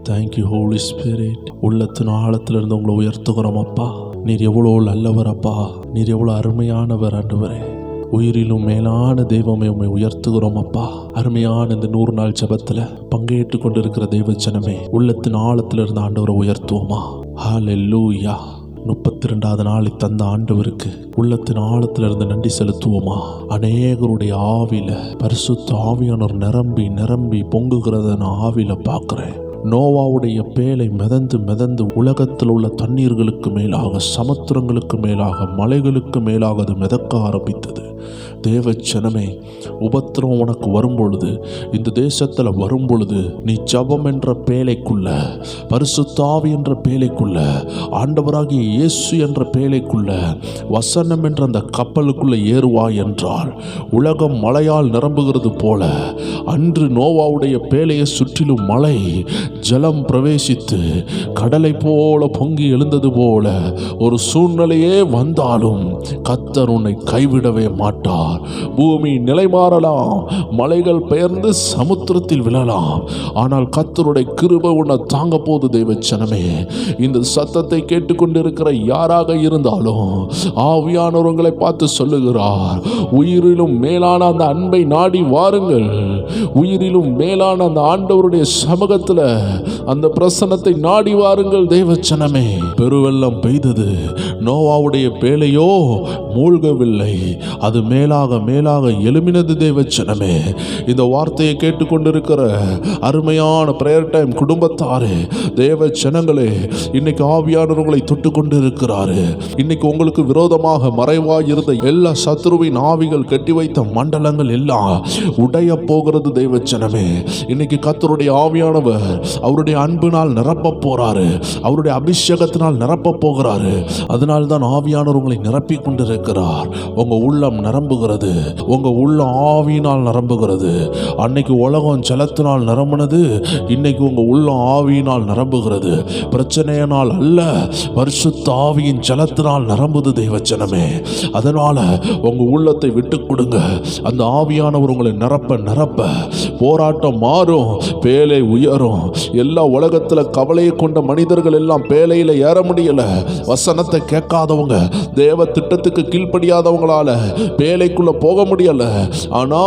Thank you Holi spirit. உள்ளத்தின் ஆழத்திலிருந்து உங்களை உயர்த்துகிறோம் அப்பா. நீர் எவ்வளோ நல்லவர் அப்பா, நீர் எவ்வளோ அருமையானவர் ஆண்டவரே. உயிரிலும் மேலான தெய்வமே உம்மை உயர்த்துகிறோம் அப்பா. அருமையான இந்த 100 நாள் ஜெபத்தில் பங்கேற்று கொண்டிருக்கிற தெய்வ ஜனமே, உள்ளத்தின் ஆழத்திலிருந்து ஆண்டவரை உயர்த்துவோமா? ஹல்லேலூயா. 32வது நாளை தந்த ஆண்டவருக்கு உள்ளத்தின் ஆழத்திலிருந்து நன்றி செலுத்துவோமா? அநேகருடைய ஆவில பரிசுத்த ஆவியானவர் நிரம்பி நிரம்பி பொங்குகிறத நான் ஆவில பார்க்கிறேன். நோவாவுடைய பேழை மிதந்து மிதந்து உலகத்தில் உள்ள தண்ணீர்களுக்கு மேலாக, சமுத்திரங்களுக்கு மேலாக, மலைகளுக்கு மேலாக அது மிதக்க ஆரம்பித்தது. தேவ ஜனமே, உபத்திரம் உனக்கு வரும்பொழுது, இந்த தேசத்தில் வரும்பொழுது, நீ ஜபம் என்ற பேழைக்குள்ள, பரிசுத்த ஆவி என்ற பேழைக்குள்ள, ஆண்டவராகிய இயேசு என்ற பேழைக்குள்ள, வசனம் என்ற அந்த கப்பலுக்குள்ள ஏறுவாய் என்றால் உலகம் மழையால் நிரம்புகிறது போல அன்று நோவாவுடைய பேழையை சுற்றிலும் மழை ஜலம் பிரவேசித்து கடலை போல பொங்கி எழுந்தது போல ஒரு சூழ்நிலையே வந்தாலும் கர்த்தர் உன்னை கைவிடவே மாட்டார். பூமி நிலை மாறலாம், மலைகள் பெயர்ந்து சமுத்திரத்தில் விழலாம், ஆனால் கர்த்தருடைய கிருபை உன்னை தாங்க போது. தெய்வ ஜனமே, இந்த சத்தத்தை கேட்டுக்கொண்டிருக்கிற யாராக இருந்தாலும் ஆவியானவர்களை பார்த்து சொல்லுகிறார், உயிரிலும் மேலான அந்த அன்பை நாடி வாருங்கள். உயிரிலும் மேலான அந்த ஆண்டவருடைய சமூகத்தில் அந்த பிரசன்னத்தை நாடி வாருங்கள். தெய்வ ஜனமே, பெருவெள்ளம் பெய்தது, நோவாவுடைய பேழையோ மூழ்கவில்லை, அது மேலாக மேலாக எழும்பினது. தேவ ஜனமே, இந்த வார்த்தையை கேட்டுக்கொண்டிருக்கிற அருமையான பிரேயர் டைம் குடும்பத்தாரே, தேவ ஜனங்களே, இன்னைக்கு ஆவியானவர்களை தொட்டு கொண்டு இருக்கிறாரு. இன்னைக்கு உங்களுக்கு விரோதமாக மறைவாய் இருந்த எல்லா சத்துருவின் ஆவிகள் கட்டி வைத்த மண்டலங்கள் எல்லாம் உடைய போகிறது. தேவ ஜனமே, இன்னைக்கு கர்த்தருடைய ஆவியானவர் அவருடைய அன்பினால் நிரப்ப போறாரு, அவருடைய அபிஷேகத்தினால் நிரப்ப போகிறாரு. அதனால் தான் ஆவியானவர் உங்களை நிரப்பி கொண்டிருக்கிறார். உங்க உள்ளம் நிரம்புகிறது, உங்க உள்ள ஆவியினால் நிரம்புகிறது. அன்னைக்கு உலகம் ஜலத்தினால் நிரம்பினது, இன்னைக்கு உங்க உள்ள ஆவியினால் நிரம்புகிறது. பிரச்சனையினால் அல்ல, பரிசுத்த ஆவியின் ஜலத்தினால் நிரம்புது. தெய்வ ஜனமே, அதனால உங்க உள்ளத்தை விட்டு கொடுங்க. அந்த ஆவியானவர் உங்களை நிரப்ப நிரப்ப போராட்டம் மாறும், பேழை உயரும். எல்லா உலகத்தில் கவலையை கொண்ட மனிதர்கள் எல்லாம் பேழையில ஏற முடியல. வசனத்தை கேட்காதவங்க, தேவ திட்டத்துக்கு கீழ்ப்படியாதவங்களால பேழைக்குள்ள போக முடியல. ஆனா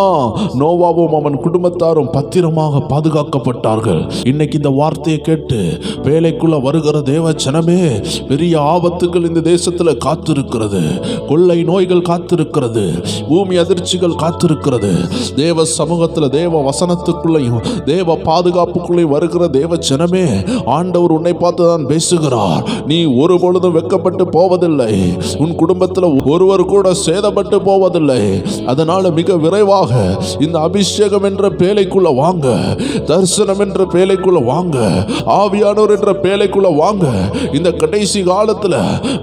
நோவாவும் அவன் குடும்பத்தாரும் பத்திரமாக பாதுகாக்கப்பட்டார்கள். இன்னைக்கு இந்த வார்த்தையை கேட்டு பேழைக்குள்ள வருகிற தேவ ஜனமே, பெரிய ஆபத்துகள் இந்த தேசத்துல காத்திருக்கிறது. கொள்ளை நோய்கள் காத்திருக்கிறது, பூமி அதிர்ச்சிகள் காத்திருக்கிறது. தேவ சமூகத்தில், தேவ வசனத்துக்குள்ளையும் தேவ பாதுகாப்புக்குள்ளே வருகிற தேவ ஜனமே, ஆண்டவர் உன்னை பார்த்து தான் பேசுகிறார். நீ ஒரு பொழுதும் வெட்கப்பட்டு போவதில்லை, உன் குடும்பத்தில் ஒருவர் கூட சேதப்பட்டு போவதில்லை. அதனால மிக விரைவாக இந்த அபிஷேகம் என்ற பேழைக்குள்ள வாங்க, தரிசனம் என்ற பேழைக்குள்ள வாங்க, ஆவியானவர் என்ற பேழைக்குள்ள வாங்க. இந்த கடைசி காலத்தில்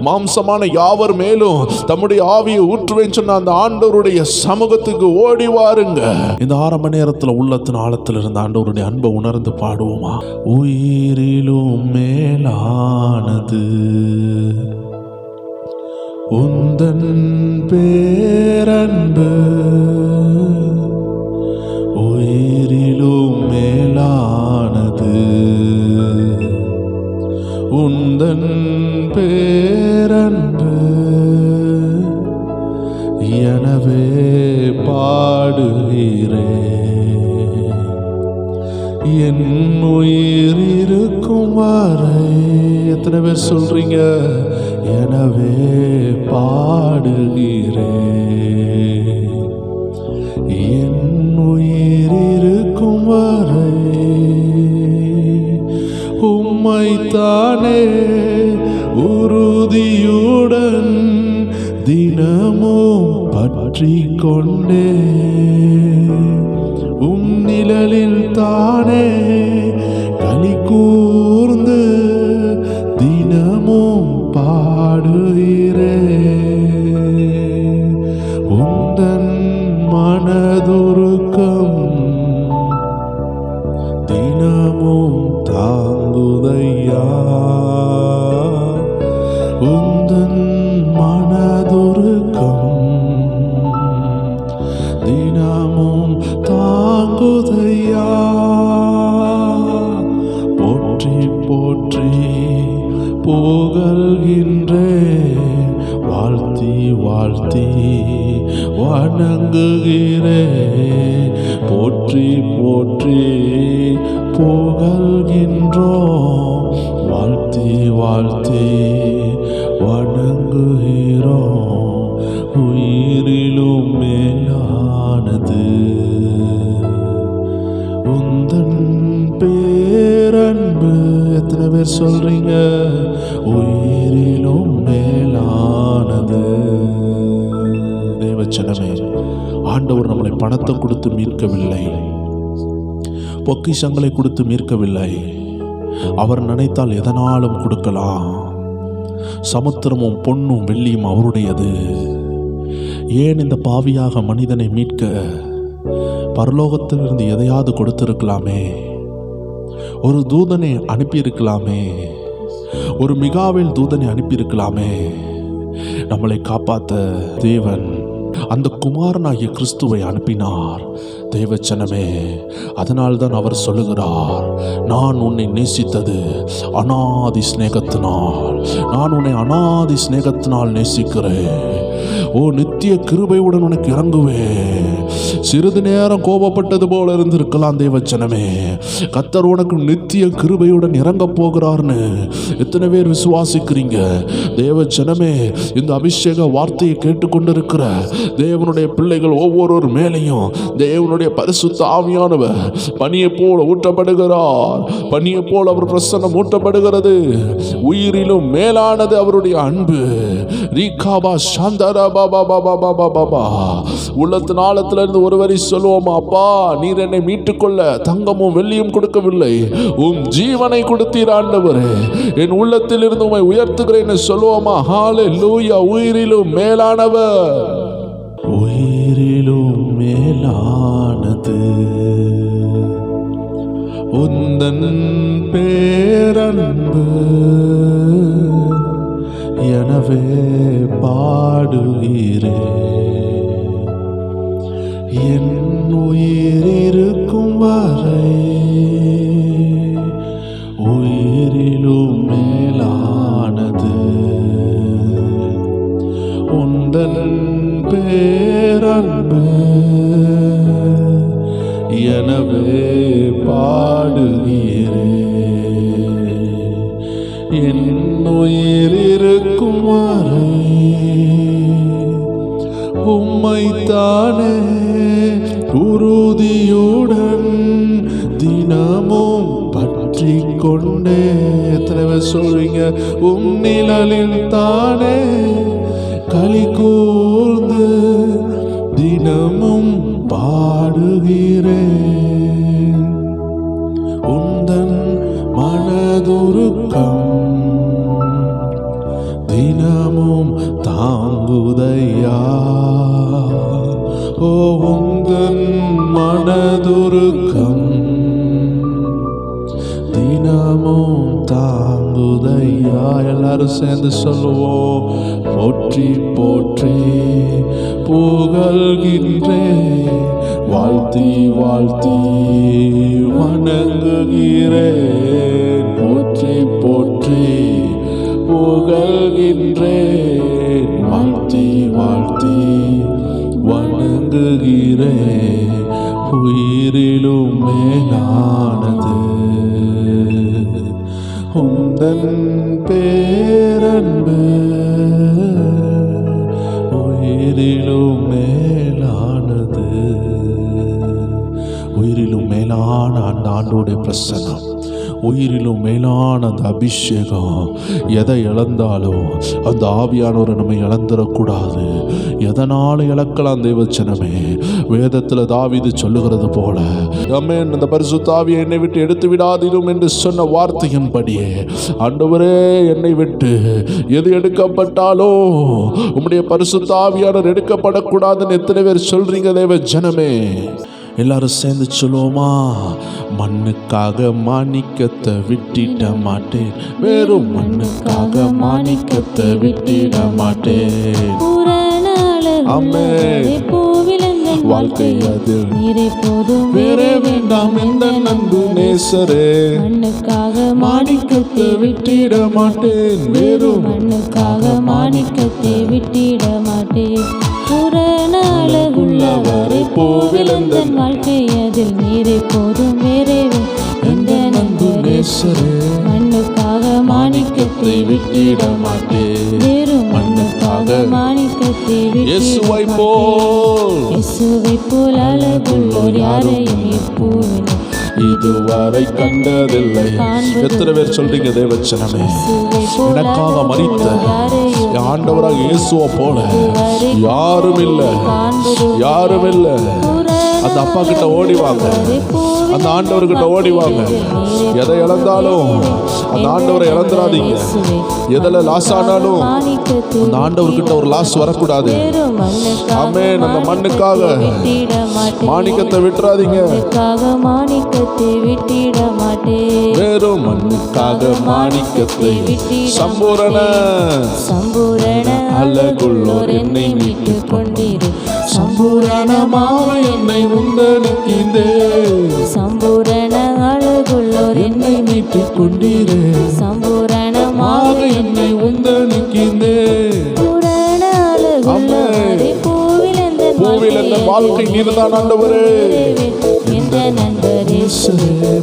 மாம்சமான யாவர் மேலும் தம்முடைய ஆவியை ஊற்றுவேன் சொன்ன அந்த ஆண்டவருடைய சமூகத்துக்கு ஓடி வாருங்க. இந்த 6 மணி நேரத்தில் உள்ளத்தின் ஆழத்தில் இருந்த ஆண்டவருடைய அன்பை உணர்ந்து பாடுவோமா? உயிரிலும் மேலானது உந்தன் பேரன்பு, உயிரிலும் மேலானது உந்தன் பேரன்பு, எனவே பாடுகிறேன் என் உயிர் இருக்கும் வரை. எத்தனை பேர் சொல்றீங்க? எனவே பாடுகிறேன் என் உயிர் இருக்கும் வரை. உம்மைத்தானே உறுதியுடன் தினமும் பற்றி கொண்டே, நிழலில் தானே களி கூர்ந்து தினமும் பாடுகிறேன். உந்தன் மனதுருக்கம் தினமும் தாங்குதையா, உந்தன் மனதுருக்கம் தினமும் தாங்குதையா. போற்றி போற்றி புகழ்கின்றேன், வாழ்த்தி வாழ்த்தி வணங்குகிறேன். போற்றி போற்றி புகழ்கின்றோம், வாழ்த்தி வாழ்த்தி வணங்குகிறோம். உயிரிலும் மேலானது உந்தன் பேரன்பு. எத்தனை பேர் சொல்றீங்க? உயிரிலும் மேலானது. தேவச்சனமே, ஆண்டவர் நம்மளை பணத்தை கொடுத்து மீட்கவில்லை, பொக்கிஷங்களை கொடுத்து மீட்கவில்லை. அவர் நினைத்தால் எதனாலும் கொடுக்கலாம். சமுத்திரமும் பொன்னும் வெள்ளியும் அவருடையது. ஏன் இந்த பாவியாக மனிதனை மீட்க பரலோகத்திலிருந்து எதையாவது கொடுத்திருக்கலாமே, ஒரு தூதனை அனுப்பியிருக்கலாமே, ஒரு மிகாவேல் தூதனை அனுப்பியிருக்கலாமே. நம்மளை காப்பாற்ற தேவன் அந்த குமாரனாகிய கிறிஸ்துவை அனுப்பினார். தேவச்சனமே, அதனால்தான் அவர் சொல்லுகிறார், நான் உன்னை நேசித்தது அநாதி சிநேகத்தினால், நான் உன்னை அநாதி சிநேகத்தினால் நேசிக்கிறேன். ஓ, நித்திய கிருபையுடன் உனக்கு இறங்குவேன். சிறிது நேரம் கோபப்பட்டது போல இருந்திருக்கலாம் தேவச்சனமே, கர்த்தர் உனக்கு நித்திய கிருபையுடன் இறங்க போகிறார்னு எத்தனை பேர் விசுவாசிக்கிறீங்க? தேவச்சனமே, இந்த அபிஷேக வார்த்தையை கேட்டுக்கொண்டிருக்கிற தேவனுடைய பிள்ளைகள் ஒவ்வொரு மேலையும் தேவனுடைய பரிசுத்த ஆவியானவர் பனியை போல ஊற்றப்படுகிறார். பனியை போல அவர் பிரசன்னம் ஊற்றப்படுகிறது. உயிரிலும் மேலானது அவருடைய அன்பு. ரீகாபா சாந்தரா பாபா பாபா பாபா பாபா. உள்ளத்தின் ஆழத்திலிருந்து ஒரு வரி சொல்லுவோமா? அப்பா, நீர் என்னை மீட்டுக்கொள்ள தங்கமும் வெள்ளியும் கொடுக்கவில்லை, உம் ஜீவனை கொடுத்தீர் ஆண்டவரே. என் உள்ளத்தில் இருந்து உம்மை உயர்த்துகிறேன் சொல்லுவோமா? ஹல்லேலூயா. உயிரிலும் மேலானவர், உயிரிலும் மேலானது உந்தன் பேரன்பு. எனவே பாடுகிறேன், என் உயிர் இருக்கும் வரை உயிரிலும் மேலானது உந்தன் பேரன்பு. எனவே பாடுகிறேன், என் உயிர் இருக்கும் வரை உம்மைத்தானே உறுதியுடன் தினமும் பற்றி கொண்டே. எத்தனை பேர் சொல்றீங்க? உம் நிழலில் தானே களி கூர்ந்து தினமும் பாடுகிறேன். உந்தன் மனதுருக்கம் தினமும் தாங்குதையா. ஓ, உந்தன் மனதுருக்கம் தினமும் தாங்குதையா. எல்லாரும் சேர்ந்து சொல்லுவோம், போற்றி போற்றி புகழ்கின்றேன், வாழ்த்தி வாழ்த்தி வணங்குகிறேன். போற்றி போற்றி புகழ்கின்றேன், வாழ்த்தி வாழ்த்தி வணங்குகிறேன். உயிரிலும் மேலானது உந்தன் பேரன்பு. உயிரிலும் மேலானது. உயிரிலும் மேலான அந்த ஆண்டோடைய பிரசன்னம், உயிரிலும் மேலான அந்த அபிஷேகம். எதை இழந்தாலும் அந்த ஆவியானவரை நம்ம இழந்துடக்கூடாது. எதனாலும் இழக்கலாம் தேவச்சனமே. வேதத்தில் தாவீது சொல்லுகிறது போல, ஆமென், அந்த பரிசுத்த ஆவியை என்னை விட்டு எடுத்து விடாதிரும் என்று சொன்ன வார்த்தையின்படியே ஆண்டவரே, என்னை விட்டு எது எடுக்கப்பட்டாலோ உம்முடைய பரிசுத்த ஆவியானவர் எடுக்கப்படக்கூடாதுன்னு எத்தனை பேர் சொல்றீங்க தேவஜனமே? எல்லாரும் சேர்ந்து சொல்லுவோமா? மண்ணுக்காக மாணிக்கத்தை விட்டிட மாட்டேன், வெறும் மண்ணுக்காக மாணிக்கத்தை விட்டிட மாட்டேன். ஆமென். வாழ்க்கை அதில் நீரே போதும் வேறே வேண்டாம் எந்த நன்பு நேசரே. மண்ணுக்காக மாணிக்கத்தை விட்டிட மாட்டேன் வேறும் மண்ணுக்காக மாணிக்கத்தை விட்டிட மாட்டேன். பூரண அழகுள்ளவரை போவிலந்தன் வாழ்க்கை அதில் நீரே போதும் வேறே எந்த நன்பு நேசரே. மண்ணுக்காக மாணிக்கத்தை விட்டிட மாட்டேன் வேறும் மண்ணுக்காக மாணிக்கத்தை இயேசுவை போல் இயேசுவை போல் அழகுள்ளோர் யாரையும் இப்பூவில் இதுவரை கண்டதில்லை. எத்தனை பேர் சொல்றீங்க தேவச்சனமே, எனக்காக மரித்த என் ஆண்டவராக இயேசுவை போல யாரும் இல்லை, யாரும் இல்லை. அந்த அப்பா கிட்ட ஓடி வாங்க, அந்த ஆண்டவர்கிட்ட ஓடி வாங்க. எதை இழந்தாலும் அந்த ஆண்டவரை இழந்துடாதீங்க. எதில் லாஸ் ஆனாலும் அந்த ஆண்டவர்கிட்ட ஒரு லாஸ் வரக்கூடாது. ஆமென். அந்த மண்ணுக்காக மாணிக்கத்தை விட்டுறாதீங்க. மாணிக்கத்தை விட்டிட மாட்டேன். வெறும் மண்ணுக்காக மாணிக்கத்தை சம்பூரண அழகுள்ளோர் என்னை மீட்டு கொண்டீரே. சம்பூரணமாக என்னை உந்தனுக்கிந்தே. சம்பூரண அழகுள்ளோர் என்னை மீட்டு கொண்டீரே. சம்பூரணமாக என்னை உந்தனுக்கிந்தே. பூரண அழகுள்ளோரே பூவில் அந்த வாழ்க்கை நீர்தான் ஆண்டவரே. எந்த நண்பரே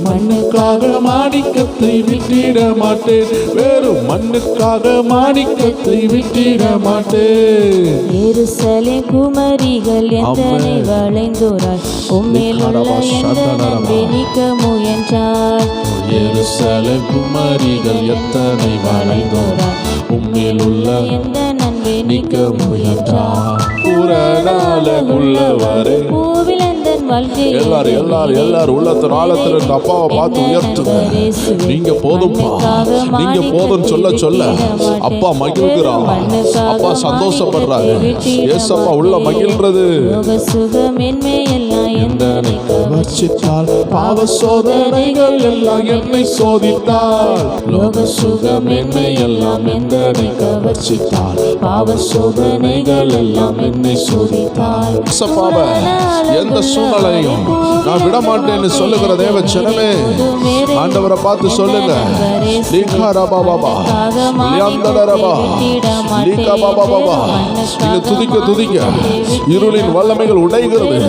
மண்ணுக்காக மாணிக்கத்தை விட்டிட மாட்டேன் வெறும் மண்ணுக்காக மாணிக்கத்தை விட்டிட மாட்டேன். எருசலேம் குமரிகள் எத்தனை வளைந்தோரால் உம்மேல் உள்ள எந்த நன்பை நீக்க முயன்றார். எருசலேம் குமரிகள் எத்தனை வளைந்தோரால் உம்மேல் உள்ள எந்த நன்பை நீக்க முயன்றார். புறநாளகுள்ளவரே எல்லாரும் உள்ளத்தின் ஆழத்தில் இருந்த அப்பாவை பார்த்து உயர்த்துங்க. நீங்க போதும்பா, நீங்க போதும் சொல்ல சொல்ல அப்பா மகிழ்கிறார், அப்பா சந்தோஷப்படுறாரு. ஏசப்பா உள்ள மகிழ்றது. வர்ஷித்தால் பாவ சோதனைகள் எல்லாம் என்னை சோதித்தால். லோக சுகமேன்மை எல்லாம் எந்தனை கவர்ச்சித்தால். பாவ சோதனைகள் எல்லாம் என்னை சோதித்தால். ஏசப்பாவை எந்த சூழ்நிலையும் நான் விட மாட்டேன்னு சொல்லுகிற தேவ ஜனமே, ஆண்டவரை பார்த்து சொல்லுங்க. துதிக்க துதிக்க இருளின் வல்லமைகள் உடைகிறது,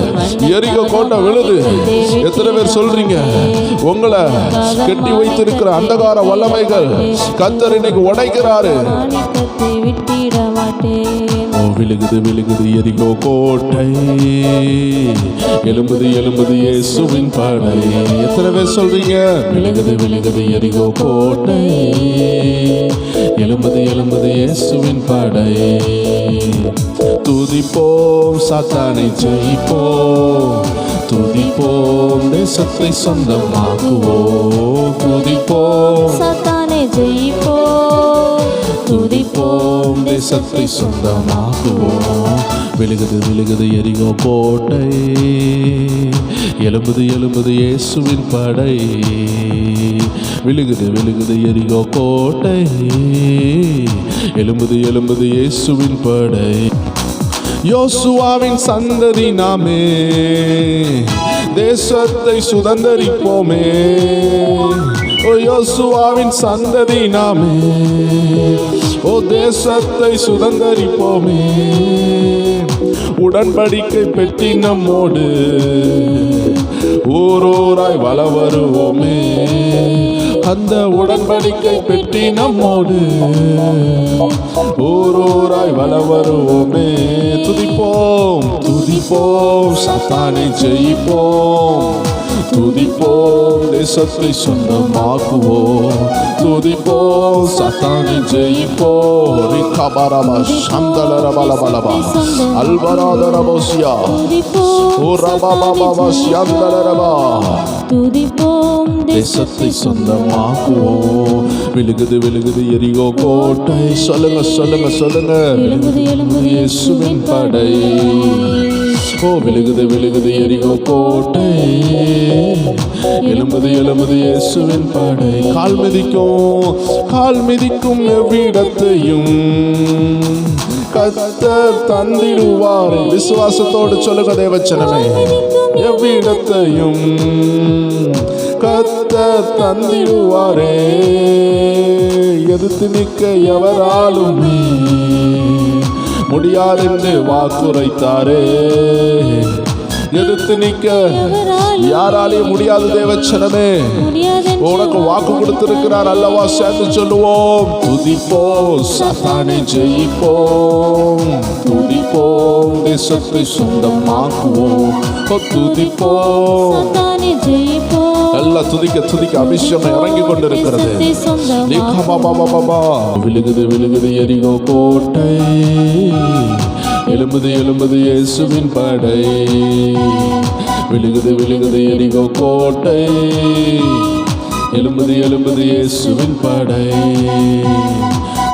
எரிகோ கோட்டை விழுது. எத்தனை பேர் சொல்றீங்க உங்களை கட்டி வைத்திருக்கிற அந்தகார வல்லமைகள் கர்த்தர் இன்னைக்கு உடைக்கிறாரு. விழுகுது விழுகுது எரிகோ கோட்டை, எழும்புது எழும்புது இயேசுவின் படை. எத்தனை பேர் சொல்றீங்க விழுகுது விழுகுது எரிகோ கோட்டை, எழும்புது எழும்புது இயேசுவின் படை. துதிப்போம் சாத்தானை ஜெயிப்போம், துதிப்போம் தேசத்தை சொந்தமாக்குவோம். துதிப்போம் சாத்தானை ஜெயிப்போம், துதிப்போம் தேசத்தை சொந்தமாக்குவோம். விழுகுது விழுகுது எரிகோ கோட்டை, எழும்புது எழும்புது இயேசுவின் படை. விழுகுது விழுகுது எரிகோ கோட்டை, எழும்புது எழும்புது இயேசுவின் படை. யோசுவாவின் சந்ததி நாமே தேசத்தை சுதந்தரிப்போமே. ஓ யோசுவாவின் சந்ததி நாமே, ஓ தேசத்தை சுதந்தரிப்போமே. உடன்படிக்கை பெட்டி நம்மோடு ஊரோராய் வள வருவோமே. அந்த உடன்படிக்கை பெட்டி நம்மோடு ஊரோராய் வள வருவோமே. துதிப்போம் துதிப்போம் சாத்தானை ஜெயிப்போம், துதிப்போம் தேசத்தை சொந்தமாக்குவோம். துதிப்போம் சாத்தானை ஜெயிப்போம். ரிகபரப சந்தலரபலபலப அல்வராதரபோசியா ஓரபபபப சந்தலரபா. துதிப்போம் தேசத்தை சொந்தமாக்குவோம். விழுகுது விழுகுது எரிகோ கோட்டை. சொல்லுங்க சொல்லுங்க சொல்லுங்க. எழும்புது எழும்புது இயேசுவின் படை. ஓ விழுகுது விழுகுது எரிகோ கோட்டை, எழும்புது எழும்புது இயேசுவின் படை. கால் மிதிக்கும் எவ்விடத்தையும் கர்த்தர் தந்திடுவார். விசுவாசத்தோடு சொல்லுங்க தேவச்சனமே, எவ்விடத்தையும் கர்த்தர் தந்திடுவாரே. எதிர்த்து நிற்க எவராலுமே முடியாதென்று வாக்குரைத்தாரே. எதிர்த்து நிற்க யாராலையும் முடியாது தேவச்சனமே. உனக்கு வாக்கு கொடுத்திருக்கிறார் அல்லவா? சேர்ந்து சொல்லுவோம். துதிப்போம், சாத்தானை ஜெயிப்போம். துதிப்போம், தேசத்தை சொந்தமாக்குவோம். துதிப்போம், நல்லா துதிக்க துதிக்க அபிஷேகம் இறங்கி கொண்டிருக்கிறது. விழுகுது விழுகுது எரிகோ கோட்டை, எழும்புது எழும்புது இயேசுவின் படை. விழுகுது விழுகுது எரிகோ கோட்டை, எழும்புது எழும்புது இயேசுவின் படை.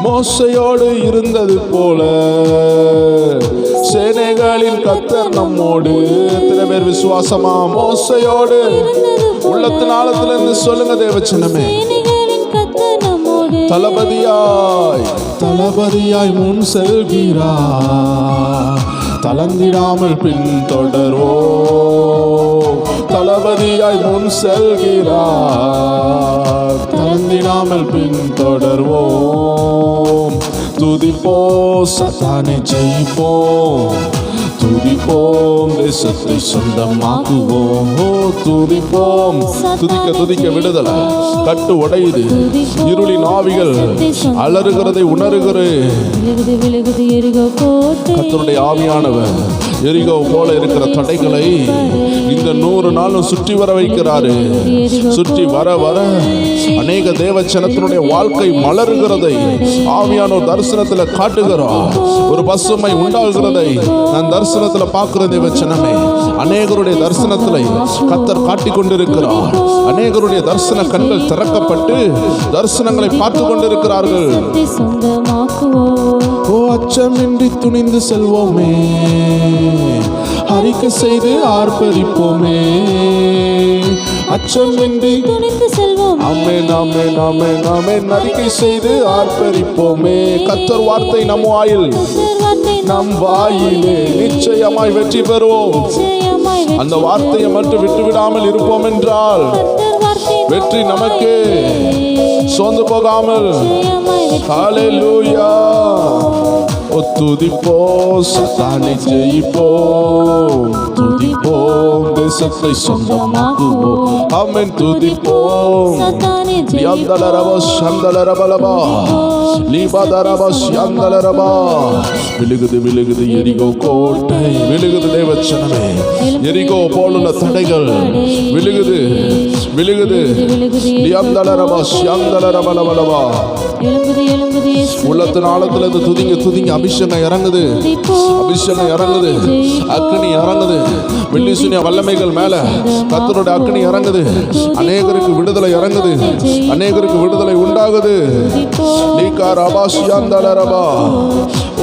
மோசையோடு இருந்தது போல சேனைகளின் கர்த்தர் நம்மோடு. எத்தனை பேர் விசுவாசமா? மோசையோடு உள்ளத்தின் ஆழத்திலிருந்து சொல்லுங்க தேவச்சனமே. தளபதியாய் தளபதியாய் முன் செல்கிறார், தளர்ந்திடாமல் பின் தொடர்வோம். தளபதியாய் முன் செல்கிறார், தளர்ந்திடாமல் பின் தொடர்வோம். துதிப்போம், சாத்தானை ஜெயிப்போம். துதிப்போம், தேசத்தை சொந்தமாக்குவோம். துதிப்போம், துதிக்க துதிக்க விடுதலை. கட்டு உடையுது, இருளின் ஆவிகள் அலறுகிறதை உணர்கிறேன். கர்த்தருடைய ஆவியானவர் எரிகோ போல இருக்கிற தடைகளை இந்த 100 நாளும் சுற்றி வர வைக்கிறாரு. சுற்றி வர வர அநேக தேவச்சனத்தினுடைய வாழ்க்கை மலர்கிறதை ஆவியானோர் தரிசனத்தில் காட்டுகிறார். ஒரு பசுமை உண்டாகிறதை நான் தரிசனத்தில் பார்க்கிற தேவச்சனமே. அநேகருடைய தரிசனத்தில் கர்த்தர் காட்டிக் கொண்டிருக்கிறார். அநேகருடைய தரிசன கண்கள் திறக்கப்பட்டு தரிசனங்களை பார்த்து கொண்டிருக்கிறார்கள். ஓ அச்சமின்றி துணிந்து செல்வோமே, அறிக்கை செய்து ஆர்ப்பரிப்போமே. அச்சமின்றி துணிந்து செல்வோம். ஆமென் ஆமென் ஆமென் ஆமென். அறிக்கை செய்து ஆர்ப்பரிப்போமே. கர்த்தர் வார்த்தை நம் வாயில், நம் வாயிலே நிச்சயமாய் வெற்றி பெறுவோம். அந்த வார்த்தையை மட்டும் விட்டுவிடாமல் இருப்போம் என்றால் வெற்றி நமக்கு. சோர்ந்து போகாமல் ஹல்லேலூயா. துதிப்போம், சாத்தானை ஜெயிப்போம். துதிப்போம், தேசத்தை சொந்தமாக்குவோம். ஆமென். துதிப்போம். விழுகுது விழுகுது எரிகோ கோட்டை, விழுகுது தேவச்சனமே. எரிகோ போலுள்ள தடைகள் விழுகுது விழுகுது. உள்ளத்தின் ஆழத்திலிருந்து துதிங்க துதிங்க. அபிஷேகம் இறங்குது, அபிஷேகம் இறங்குது, அக்னி இறங்குது. வெள்ளிசூனிய வல்லமைகள் மேல கர்த்தருடைய அக்னி இறங்குது. அநேகருக்கு விடுதலை இறங்குது, அநேகருக்கு விடுதலை உண்டாகுது.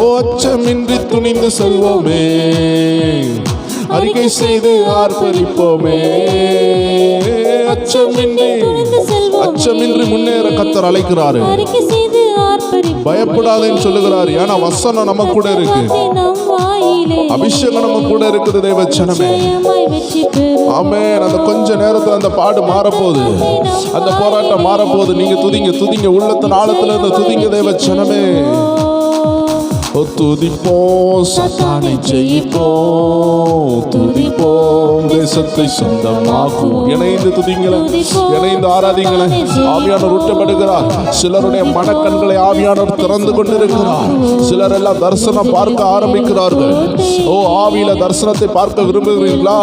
ஓ அச்சமின்றி துணிந்து செல்வோமே, அறிக்கை செய்து ஆர்ப்பரிப்போமே. அச்சமின்றி முன்னேற கர்த்தர் அழைக்கிறாரு. பயப்படாதேன்னு சொல்லுகிறாரு. ஏன்னா வசனம் நம்ம கூட இருக்கு, அபிஷேகம் நம்ம கூட இருக்குது தேவச்சனமே. ஆமென். அந்த கொஞ்ச நேரத்துல அந்த பாடு மாறப்போகுது, அந்த போராட்டம் மாறப்போகுது. நீங்க துதிங்க துதிங்க, உள்ளத்தின் ஆழத்துல இருந்து துதிங்க தேவச்சனமே. துதிப்போம், சாத்தானை ஜெயிப்போம். துதிப்போம், தேசத்தை சொந்தமாக்குவோம். இணைந்து துதிங்களேன், இணைந்து ஆராதிங்களேன். ஆவியானவர் ஊற்றப்படுகிறார். சிலருடைய மனக்கண்களை ஆவியானவர் திறந்து கொண்டிருக்கிறார். சிலர் எல்லாம் தரிசனம் பார்க்க ஆரம்பிக்கிறார்கள். ஓ ஆவியில தரிசனத்தை பார்க்க விரும்புகிறீர்களா?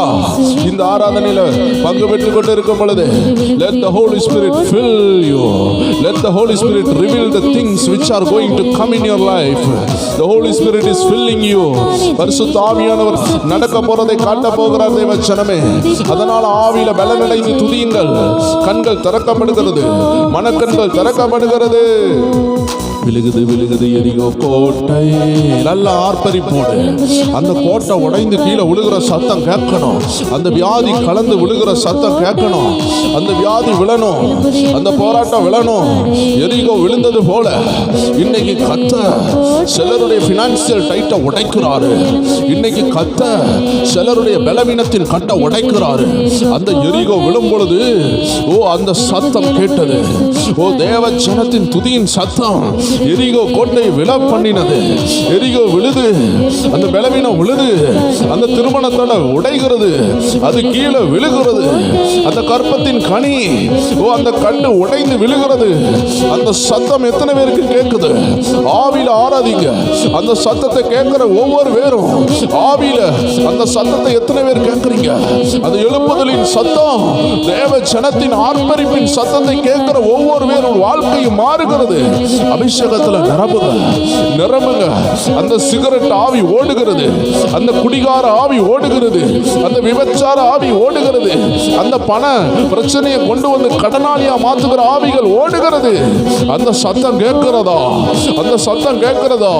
இந்த ஆராதனையில பங்கு பெற்றுக் கொண்டிருக்கும் பொழுது let the Holy Spirit fill you, let the Holy Spirit reveal the things which are going to come in your life. The Holy Spirit is filling you. பரிசுத்த ஆவியானவர் நடக்க போறதை காட்ட போகிறார் தேவச்சனமே. அதனால ஆவியில பலனடைந்து துதியுங்கள். கண்கள் திறக்கப்படுகிறது, மனக்கண்கள் திறக்கப்படுகிறது. விழுகுது விழுகுது எரிகோ கோட்டை. நல்ல ஆர்ப்பரிப்போடு அந்த கோட்டை உடைந்து கீழே விழுகிற சத்தம் கேட்கணும். அந்த வியாதி கலந்து விழுகிற சத்தம் கேட்கணும். அந்த வியாதி விழணும், அந்த போராட்டம் விழணும். எரிகோ விழுந்தது போல இன்னைக்கு கர்த்தர் சிலருடைய பினான்சியல் டைட்டை உடைக்கிறாரு. இன்னைக்கு கர்த்தர் சிலருடைய பலவீனத்தின் கட்டை உடைக்கிறாரு. அந்த எரிகோ விழும் பொழுது அந்த சத்தம் கேட்டது. தேவ ஜனத்தின் துதியின் சத்தம் எரிகோ கோட்டையை விழ பண்ணினது. எரிகோ விழுது, அந்த பலவீனம் விழுது, அந்த திருமணத்தோட உடைகிறது, அது கீழே விழுகிறது. அந்த கற்பத்தின் கனி அந்த கண்டு உடைந்து விழுகிறது. அந்த சத்தம் எத்தனை பேருக்கு கேட்குது? ஆவியில ஆராதிங்க. அந்த சத்தத்தை கேட்கிற ஒவ்வொரு பேரும் ஆவியில அந்த சத்தத்தை எத்தனை பேர் கேட்கிறீங்க? அந்த எழுப்புதலின் சத்தம், தேவ ஜனத்தின் ஆர்ப்பரிப்பின் சத்தத்தை கேட்கிற ஒவ்வொரு பேரும் வாழ்க்கையும் மாறுகிறது. அபிஷேகத்துல நிரம்புங்க. அந்த சிகரெட் ஆவி ஓடுகிறது, அந்த குடிகார ஆவி ஓடுகிறது, அந்த விபச்சார ஆவி ஓடுகிறது, அந்த பண பிரச்சனையை கொண்டு வந்து கடனாளியா மாத்துகிற ஆவிகள் ஓடுகிறது. அந்த சத்தம் கேட்கிறதா? அந்த சத்தம் கேட்கிறதா?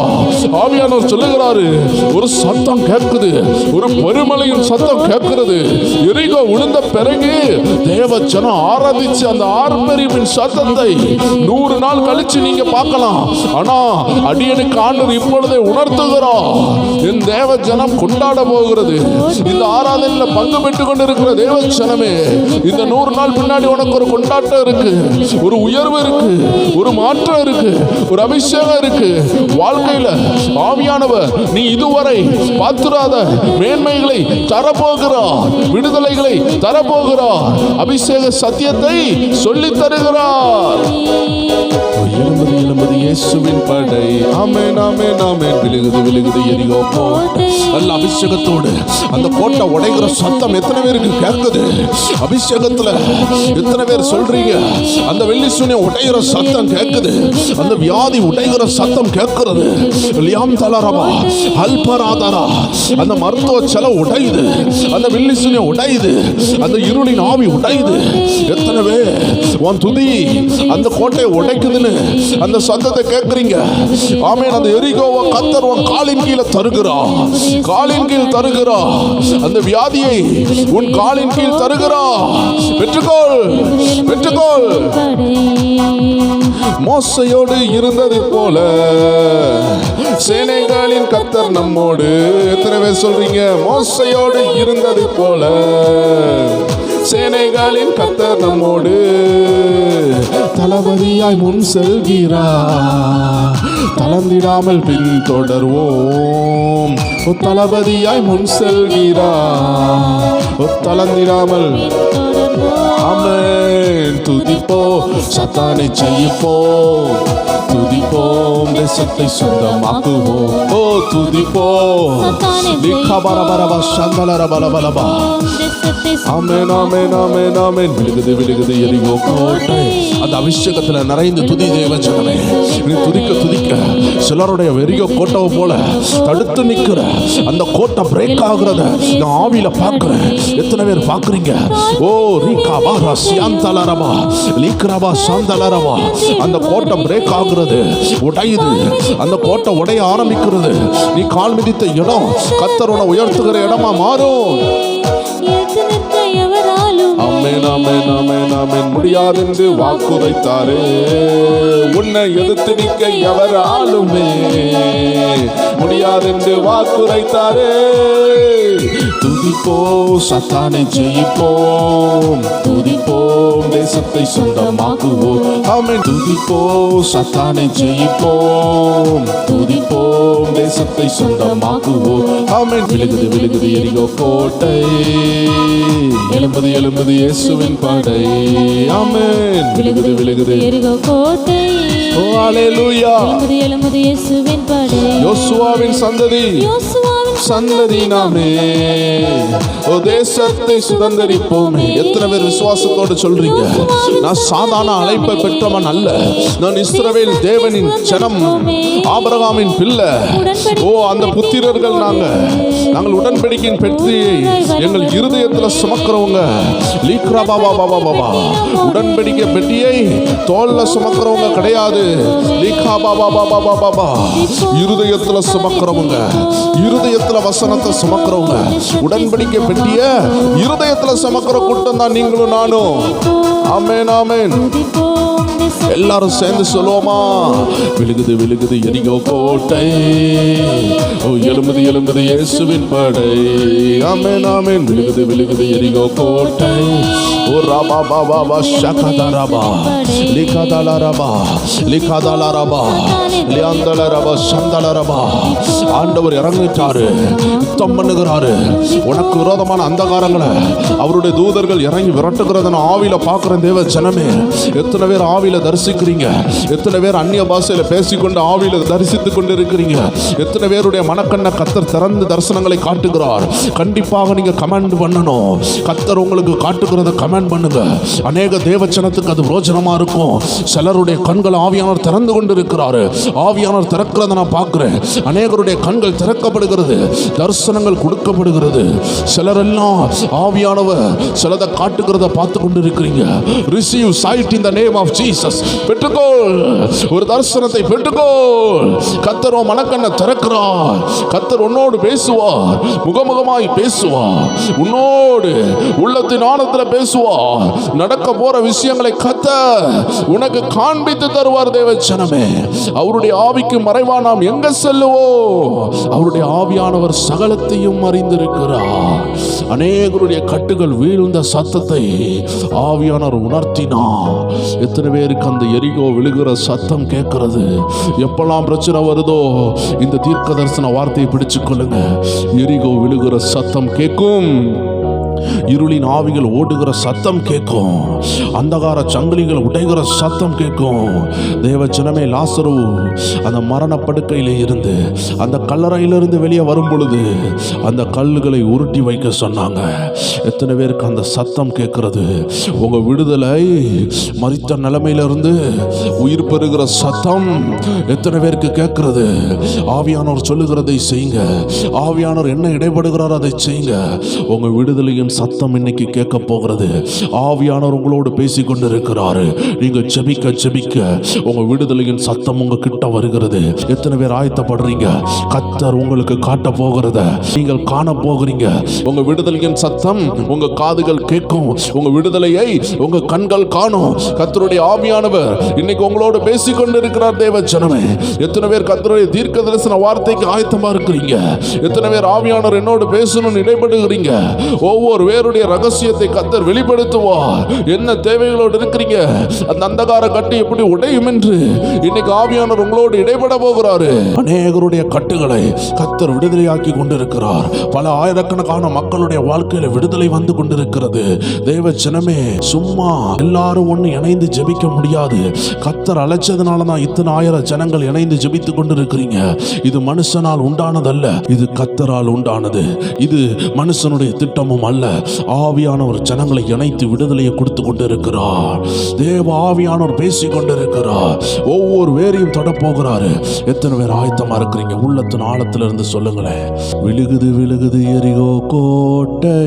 ஆவியானவர் சொல்லுகிறாரு, ஒரு சத்தம் கேட்குது, ஒரு பெருமலையின் சத்தம் கேட்கிறது. எரிகோ விழுந்த பிறகு தேவ ஜனம் ஆராதிச்சு அந்த ஆர்ப்பரிப்பின் சத்தத்தை 100 நாள் கழிச்சு நீங்க பார்க்கலாம். ஆனா அடியனுக்கு ஆண்டவர் இப்பொழுதே உணர்த்துகிறார். என் தேவ ஜனம் கொண்டாட போகிறது. இந்த ஆராதனையில பங்கு பெற்றுக் கொண்டிருக்கிற தேவ ஜனமே, இந்த 100 நாள் பின்னாடி உனக்கு ஒரு கொண்டாட்டம் இருக்கு, ஒரு உயர்வு இருக்கு, ஒரு மாற்றம் இருக்கு, ஒரு அபிஷேகம் இருக்கு. வாழ்க்கையில ஆவியானவர் நீ இதுவரை பார்த்திராத மேன்மைகளை தரப்போகிறார், விடுதலைகளை தரப்போகிறார், அபிஷேக சத்தியத்தை சொல்லித் தருகிறார். எழும்பது இயேசுவின் படை. ஆமென் ஆமென் ஆமென். விழுகுது எரிகோ கோட்டை. நல்ல அபிஷேகத்தோடு அந்த கோட்டை உடைகிற சத்தம் எத்தனை பேருக்கு கேட்குது? அபிஷேகத்துல எத்தனை பேர் சொல்றீங்க? அந்த வெள்ளி சூனியம் உடைகிற சத்தம் கேட்குது, அந்த வியாதி உடைகிற சத்தம் கேட்கிறது. லியாம் தலரபா அல்பராதரா, அந்த மருத்துவ செலவு உடையுது, அந்த வெள்ளி சூனியம் உடையுது, அந்த இருளின் ஆவி உடையுது. எத்தனை பேர் உன் துதி அந்த கோட்டையை உடைக்குதுன்னு அந்த சத்தத்தை கேட்கிறீங்க? ஆமென். அந்த எரிகோவை கர்த்தர் உன் காலின் கீழே தருகிறார், காலின் கீழ் தருகிறார். அந்த வியாதியை உன் காலின் கீழ் தருகிறார். பெற்றுக்கொள், பெற்றுக்கொள். மோசையோடு இருந்தது போல சேனைகளின் கர்த்தர் நம்மோடு. எத்தனை பேர் சொல்றீங்க? மோசையோடு இருந்தது போல சேனைகளின் கர்த்தர் நம்மோடு. தளபதியாய் முன் செல்கிறார், தளர்ந்திடாமல் பின் தொடர்வோம். தளபதியாய் முன் செல்கிறார், தளர்ந்திடாமல். ஆமென். துதிப்போ, சத்தானை ஜெயிப்போம், துதிப்போம், தேசத்தை சொந்தமாக்குவோம். துதிப்போம். ஆமென் ஆமென் ஆமென் ஆமென். விழுகுது எரிகோ கோட்டை. அந்த அபிஷேகத்துல நிறைந்து துதி தேவ ஜனமே. நீ துதிக்க சிலருடைய எரிகோ கோட்டை போல தடுத்து நிக்கிற அந்த கோட்டை பிரேக் ஆகுறத நான் ஆவியில பார்க்கிறேன். எத்தனை பேர் பார்க்கறீங்க? ரீகாபா ரசியாந்தலரபா லீக்ரபா சாந்தலரபா. அந்த கோட்டை பிரேக் ஆகுறது, உடையுது. அந்த கோட்டை உடைய ஆரம்பிக்கிறது. நீ கால் மிதித்த இடம் கர்த்தரோட உயர்த்துகிற இடமா மாறும். ஆமென் ஆமென் ஆமென் ஆமென். முடியாதென்று வாக்குரைத்தாரே, உன்னை எதிர்த்து நிற்க எவராலுமே முடியாதென்று வாக்குரைத்தாரே. துதிப்போம், சத்தானை ஜெயிப்போம், துதிப்போம், தேசத்தை சொந்தமாக்குவோம். ஆமென். துதிப்போம், சத்தானை ஜெயிப்போம், துதிப்போம், தேசத்தை சொந்தமாக்குவோம். ஆமென். விழுகுது எரிகோ கோட்டை. எழும்பது இயேசுவின் படை. ஆமென். விழுகுது எரிகோ கோட்டை. ஹல்லேலூயா. எழும்பது இயேசுவின் படை. யோசுவாவின் சந்ததி, யோசுவாவின் சந்ததியினாமே தேசத்தை சுதந்தரிப்போமே. எத்தனை பேர் விசுவாசத்தோடு சொல்றீங்க, நான் சாதாரண அழைப்பை பெற்றவன் அல்ல, நான் இஸ்ரவேல் தேவனின் ஜனம், ஆபிரகாமின் பிள்ளை. அந்த புத்திரர்கள் நாங்கள் உடன்படிக்கையின் பெற்றியை எங்கள் இருதயத்தில் சுமக்கிறவங்க. லீக்ரா பாபா பாபா பாபா உடன்படிக்கை பெட்டியை தோல்ல சுமக்கிறவங்க கிடையாது. லீக்ரா பாபா பாபா பாபா பாபா இருதயத்தில் சுமக்கிறவங்க, இருதயத்தில் வசனத்தை சுமக்கிறவங்க. உடன்படிக்கை பெட்டிய இருதயத்துல சுமக்கிற கூட்டம் தான் நீங்களும் நானும். ஆமென் ஆமென். எல்லாரும் சேர்ந்து சொல்லுவோமா? விழுகுது விழுகுது எரிகோ கோட்டை, எழும்புது எழும்புது இயேசுவின் படை. ஆமென் ஆமென். விழுகுது விழுகுது எரிகோ கோட்டை. ஓ ராபா பாபா பா ஷகதரபா லிகதலரபா லிகதலரபா லியந்தலரபா சந்தலரபா. ஆண்டவர் இறங்கிட்டாரு, யுத்தம் பண்ணுகிறாரு. உனக்கு விரோதமான அந்தகாரங்களை அவருடைய தூதர்கள் இறங்கி விரட்டுகிறத நான் ஆவியில பார்க்கிறேன். தேவ ஜனமே, எத்தனை பேர் ஆவியில தரிசிக்கிறீங்க? எத்தனை பேர் அந்நிய பாஷையில பேசிக்கொண்டு ஆவியில தரிசித்துக் கொண்டு இருக்கிறீங்க? எத்தனை பேருடைய மனக்கண்ண கத்தர் திறந்து தரிசனங்களை காட்டுகிறார்? கண்டிப்பாக நீங்க கமெண்ட் பண்ணணும். கத்தர் உங்களுக்கு காட்டுகிறத கமெண்ட் பண்ணுங்க. அநேக தேவச்சனத்துக்கு அது பிரோஜனமா இருக்கும். சிலருடைய கண்கள் ஆவியானவர் திறந்து கொண்டு இருக்கிறாரு. ஆவியானவர் திறக்கிறத நான் பார்க்கிறேன். அநேகருடைய கண்கள் திறக்கப்படுகிறது, தரிசனங்கள் கொடுக்கப்படுகிறது. சிலரெல்லாம் ஆவியானவர் சிலதை காட்டுகிறத பார்த்து கொண்டு இருக்கிறீங்க. Receive sight in the name of Jesus. பெற்றுக்கொள், ஒரு தரிசனத்தை பெற்றுக்கொள். கர்த்தர் உன் மனக்கண்ணை திறக்கிறார். கர்த்தர் உன்னோடு பேசுவார், முகமுகமாய் பேசுவார், உன்னோடு உள்ளத்தின் ஆழத்தில் பேசுவார். நடக்க போற விஷயங்களை கர்த்தர் உனக்கு காண்பித்து தருவார். தேவ ஜனமே, அவருடைய ஆவிக்கு மறைவா நாம் எங்க செல்லுவோம்? அவருடைய ஆவியானவர் சகலத்தையும் அறிந்திருக்கிறார். அநேகருடைய கட்டுகள் வீழ்ந்த சத்தத்தை ஆவியானவர் உணர்த்தினார். எத்தனை பேருக்கு அந்த எரிகோ விழுகிற சத்தம் கேட்கிறது? எப்பெல்லாம் பிரச்சனை வருதோ இந்த தீர்க்க தரிசன வார்த்தையை பிடிச்சு கொள்ளுங்க. எரிகோ விழுகிற சத்தம் கேட்கும், இருளின் ஆவிகள் ஓடுகிற சத்தம் கேட்கும், அந்தகார சங்கிலிகள் உடைகிற சத்தம் கேட்கும். தேவ ஜனமே, லாசரு அந்த மரண படுக்கையிலே இருந்து அந்த கல்லறையிலிருந்து வெளியே வரும் பொழுது அந்த கல்லுகளை உருட்டி வைக்க சொன்னாங்க. எத்தனை பேருக்கு அந்த சத்தம் கேட்கிறது? உங்க விடுதலை மரித்த நிலைமையிலிருந்து உயிர் பெறுகிற சத்தம் எத்தனை பேருக்கு கேட்கிறது? ஆவியானவர் சொல்லுகிறதை செய்யுங்க. ஆவியானவர் என்ன இடைப்படுகிறார் அதை செய்யுங்க. உங்க விடுதலையின் சத்தம் இன்னைக்கு கேட்க போகிறது. ஆவியானவர் உங்களோடு பேசி கொண்டு இருக்கிறாரு. நீங்க ஜெபிக்க ஜெபிக்க உங்க விடுதலையின் சத்தம் உங்க கிட்ட வருகிறது. எத்தனை பேர் ஆயத்தப்படுறீங்க? கர்த்தர் உங்களுக்கு காட்ட போகிறத நீங்கள் காண போகிறீங்க. உங்க விடுதலையின் சத்தம் உங்க காதுகள் கேட்கும், உங்க விடுதலையை உங்க கண்கள் காணும். கர்த்தருடைய ஆவியானவர் இன்னைக்கு உங்களோடு பேசி கொண்டு இருக்கிறார். தேவ ஜனமே, எத்தனை பேர் கர்த்தருடைய தீர்க்க தரிசன வார்த்தைக்கு ஆயத்தமா இருக்கிறீங்க? எத்தனை பேர் ஆவியானவர் என்னோடு பேசணும்னு இடைப்படுகிறீங்க? ஒவ்வொரு வேருடைய ரகசியத்தை கர்த்தர் வெளிப்படுத்துவார். என்ன தேவைகளோடு இருக்கிறீங்க? அந்த அந்தகார கட்டு எப்படி உடையும் என்று இன்னைக்கு ஆவியானவர் உங்களோடு இடைப்பட போகிறாரு. அநேகருடைய கட்டுகளை கர்த்தர் விடுதலையாக்கி கொண்டிருக்கிறார். பல ஆயிரக்கணக்கான மக்களுடைய வாழ்க்கையில விடுதலை வந்து கொண்டிருக்கிறது. தேவ ஜனமே, சும்மா எல்லாரும் ஒண்ணு இணைந்து ஜெபிக்க முடியாது. கர்த்தர் அழைச்சதுனால தான் இத்தனை ஆயிரம் ஜனங்கள் இணைந்து ஜெபித்துக் கொண்டிருக்கிறீங்க. இது மனுஷனால் உண்டானதல்ல, இது கர்த்தரால் உண்டானது. இது மனுஷனுடைய திட்டமும் அல்ல. ஆவியானவர் ஜனங்களை இணைத்து விடுதலையை கொடுத்து கொண்டிருக்கிறார். தேவ ஆவியானவர் பேசிக் கொண்டிருக்கிறார். ஒவ்வொரு வேரையும் தொட போகிறாரு. எத்தனை பேர் ஆயத்தமா இருக்கிறீங்க? உள்ளத்தின் ஆழத்துல இருந்து சொல்லுங்களேன். விழுகுது விழுகுது எரிகோ கோட்டை,